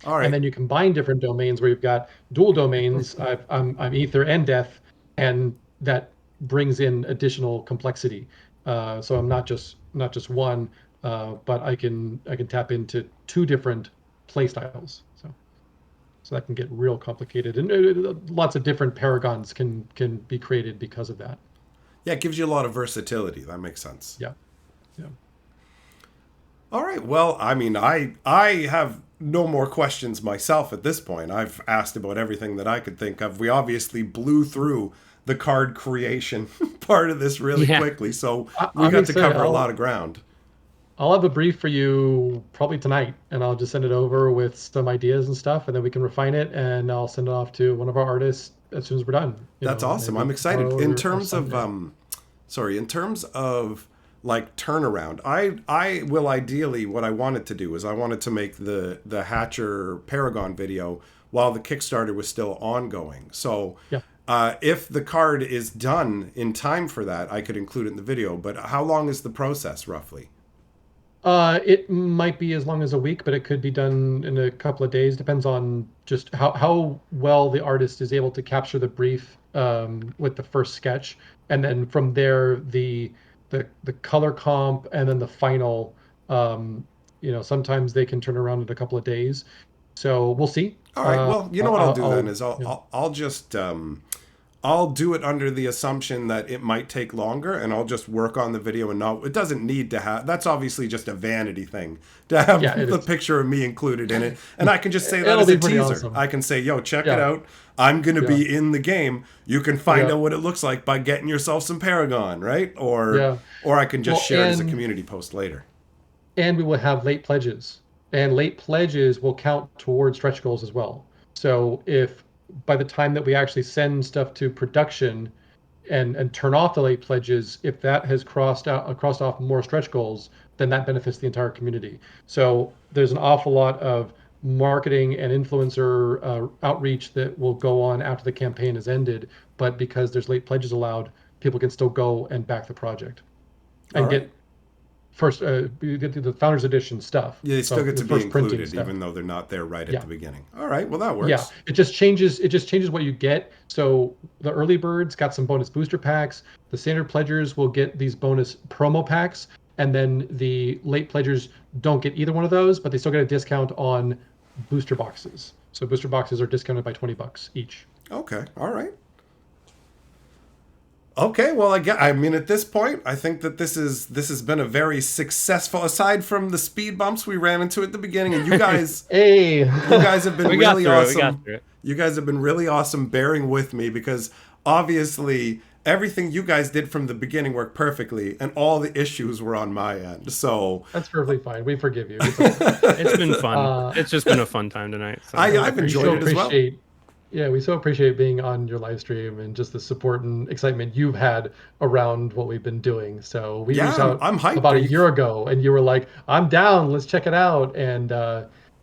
Speaker 1: All
Speaker 2: And
Speaker 1: right.
Speaker 2: then you combine different domains where you've got dual domains. I'm ether and death, and that brings in additional complexity. So I'm not just one, but I can tap into 2 different play styles. So that can get real complicated, and lots of different paragons can be created because of that.
Speaker 1: Yeah, it gives you a lot of versatility. That makes sense.
Speaker 2: Yeah, yeah.
Speaker 1: All right. Well, I mean, I have no more questions myself at this point. I've asked about everything that I could think of. We obviously blew through the card creation part of this really
Speaker 3: Yeah.
Speaker 1: quickly, so we
Speaker 2: I'm
Speaker 1: got to
Speaker 2: excited.
Speaker 1: cover a lot of ground.
Speaker 2: I'll have a brief for you probably tonight, and I'll just send it over with some ideas and stuff, and then we can refine it, and I'll send it off to one of our artists as soon as we're done.
Speaker 1: That's awesome. I'm
Speaker 2: Maybe
Speaker 1: excited.
Speaker 2: tomorrow
Speaker 1: In
Speaker 2: or
Speaker 1: terms of
Speaker 2: Sunday.
Speaker 1: in terms of like turnaround, I will ideally, what I wanted to do is I wanted to make the Hatcher Paragon video while the Kickstarter was still ongoing. So
Speaker 2: Yeah.
Speaker 1: if the card is done in time for that, I could include it in the video. But how long is the process roughly?
Speaker 2: It might be as long as a week, but it could be done in a couple of days. Depends on just how well the artist is able to capture the brief with the first sketch, and then from there the color comp, and then the final. Sometimes they can turn around in a couple of days. So we'll see.
Speaker 1: All right. Well, you know what I'll do then is
Speaker 2: Yeah.
Speaker 1: I'll just I'll do it under the assumption that it might take longer, and I'll just work on the video and not. It doesn't need to have. That's obviously just a vanity thing to have
Speaker 2: Yeah, it
Speaker 1: the
Speaker 2: is.
Speaker 1: picture of me included in it, and I can just say that
Speaker 2: It'll
Speaker 1: as a
Speaker 2: be pretty
Speaker 1: teaser.
Speaker 2: awesome.
Speaker 1: I can say, "Yo, check it
Speaker 2: Yeah.
Speaker 1: out. I'm gonna
Speaker 2: Yeah.
Speaker 1: be in the game. You can find
Speaker 2: Yeah.
Speaker 1: out what it looks like by getting yourself some Paragon, right?
Speaker 2: Yeah.
Speaker 1: Or I can just
Speaker 2: Well,
Speaker 1: share it as a
Speaker 2: and
Speaker 1: community post later.
Speaker 2: and we will have late pledges, and late pledges will count towards stretch goals as well. So if by the time that we actually send stuff to production and turn off the late pledges, if that has crossed off more stretch goals, then that benefits the entire community. So there's an awful lot of marketing and influencer outreach that will go on after the campaign has ended, but because there's late pledges allowed, people can still go and back the project
Speaker 1: All
Speaker 2: and
Speaker 1: right.
Speaker 2: get first you get the founders edition stuff.
Speaker 1: Yeah, they still
Speaker 2: So
Speaker 1: get
Speaker 2: the
Speaker 1: to be
Speaker 2: first printing
Speaker 1: included,
Speaker 2: stuff.
Speaker 1: even though they're not there right at
Speaker 2: Yeah.
Speaker 1: the beginning. All right. Well, that
Speaker 2: Yeah,
Speaker 1: works.
Speaker 2: it just changes what you get. So the early birds got some bonus booster packs. The standard pledgers will get these bonus promo packs, and then the late pledgers don't get either one of those, but they still get a discount on booster boxes. So booster boxes are discounted by $20 each.
Speaker 1: Okay. All right. Okay, well, I mean, at this point, I think that this has been a very successful. Aside from the speed bumps we ran into at the beginning, and you guys,
Speaker 2: Hey,
Speaker 1: you guys have been
Speaker 3: We got
Speaker 1: really
Speaker 3: through it. We got
Speaker 1: awesome.
Speaker 3: through it.
Speaker 1: You guys have been really awesome bearing with me because obviously everything you guys did from the beginning worked perfectly, and all the issues were on my end. So
Speaker 2: that's perfectly fine. We forgive you.
Speaker 3: It's been fun.
Speaker 2: Uh,
Speaker 3: It's just been a fun time tonight. So.
Speaker 1: I've
Speaker 2: We
Speaker 1: enjoyed
Speaker 2: so
Speaker 1: it as well.
Speaker 2: appreciate, yeah, we so appreciate being on your live stream and just the support and excitement you've had around what we've been doing. So we
Speaker 1: Yeah,
Speaker 2: reached out
Speaker 1: I'm hyped.
Speaker 2: about a year ago, and you were like, "I'm down. Let's check it out." And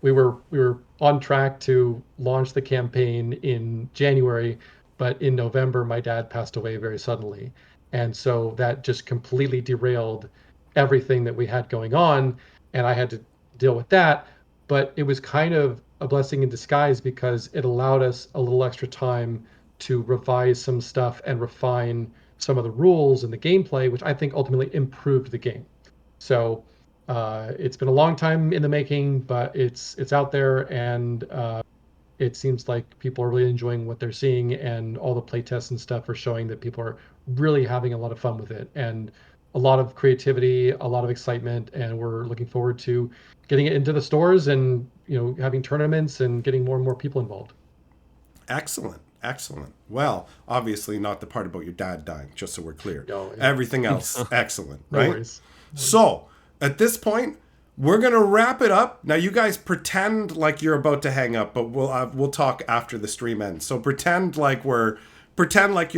Speaker 2: we were on track to launch the campaign in January, but in November, my dad passed away very suddenly, and so that just completely derailed everything that we had going on, and I had to deal with that. But it was kind of a blessing in disguise because it allowed us a little extra time to revise some stuff and refine some of the rules and the gameplay, which I think ultimately improved the game. So it's been a long time in the making, but it's out there, and it seems like people are really enjoying what they're seeing, and all the playtests and stuff are showing that people are really having a lot of fun with it, and a lot of creativity, a lot of excitement, and we're looking forward to getting it into the stores and having tournaments and getting more and more people involved.
Speaker 1: Excellent. Excellent. Well, obviously not the part about your dad dying, just so we're clear.
Speaker 2: No, yeah.
Speaker 1: Everything else, excellent,
Speaker 2: No
Speaker 1: right?
Speaker 2: worries.
Speaker 1: So, at this point, we're gonna wrap it up. Now, you guys pretend like you're about to hang up, but we'll talk after the stream ends. So pretend like you're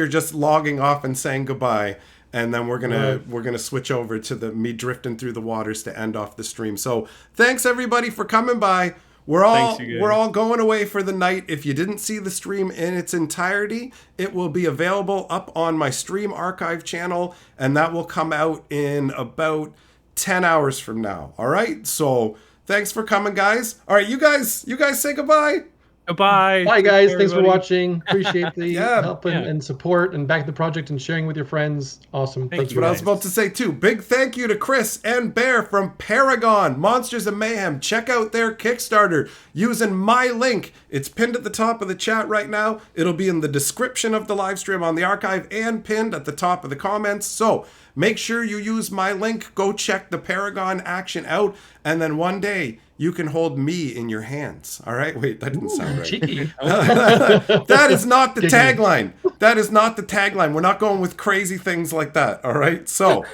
Speaker 1: just logging off and saying goodbye, and then we're gonna switch over to me drifting through the waters to end off the stream. So thanks everybody for coming by.
Speaker 3: Thanks, you guys.
Speaker 1: We're all going away for the night. If you didn't see the stream in its entirety, it will be available up on my stream archive channel, and that will come out in about 10 hours from now. All right? So, thanks for coming, guys. All right, you guys say goodbye.
Speaker 3: Goodbye.
Speaker 2: Bye,
Speaker 3: Take
Speaker 2: guys.
Speaker 3: care,
Speaker 2: Thanks for
Speaker 3: everybody.
Speaker 2: watching. Appreciate the
Speaker 1: Yeah,
Speaker 2: help and support and back the project and sharing with your friends. Awesome. Thank
Speaker 3: Thank
Speaker 2: you,
Speaker 1: What I was
Speaker 2: guys.
Speaker 1: about to say too. Big thank you to Chris and Bear from Paragon, Monsters and Mayhem. Check out their Kickstarter using my link. It's pinned at the top of the chat right now. It'll be in the description of the live stream on the archive and pinned at the top of the comments. So Make sure you use my link. Go check the Paragon action out. And then one day you can hold me in your hands. All right? Wait, that didn't sound right.
Speaker 2: Cheeky.
Speaker 1: That is not the tagline. That is not the tagline. We're not going with crazy things like that. All right. So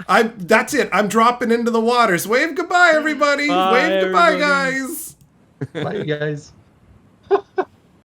Speaker 1: that's it. I'm dropping into the waters. Wave goodbye, everybody.
Speaker 3: Bye,
Speaker 1: Wave goodbye,
Speaker 3: everybody.
Speaker 1: guys.
Speaker 2: Bye, guys.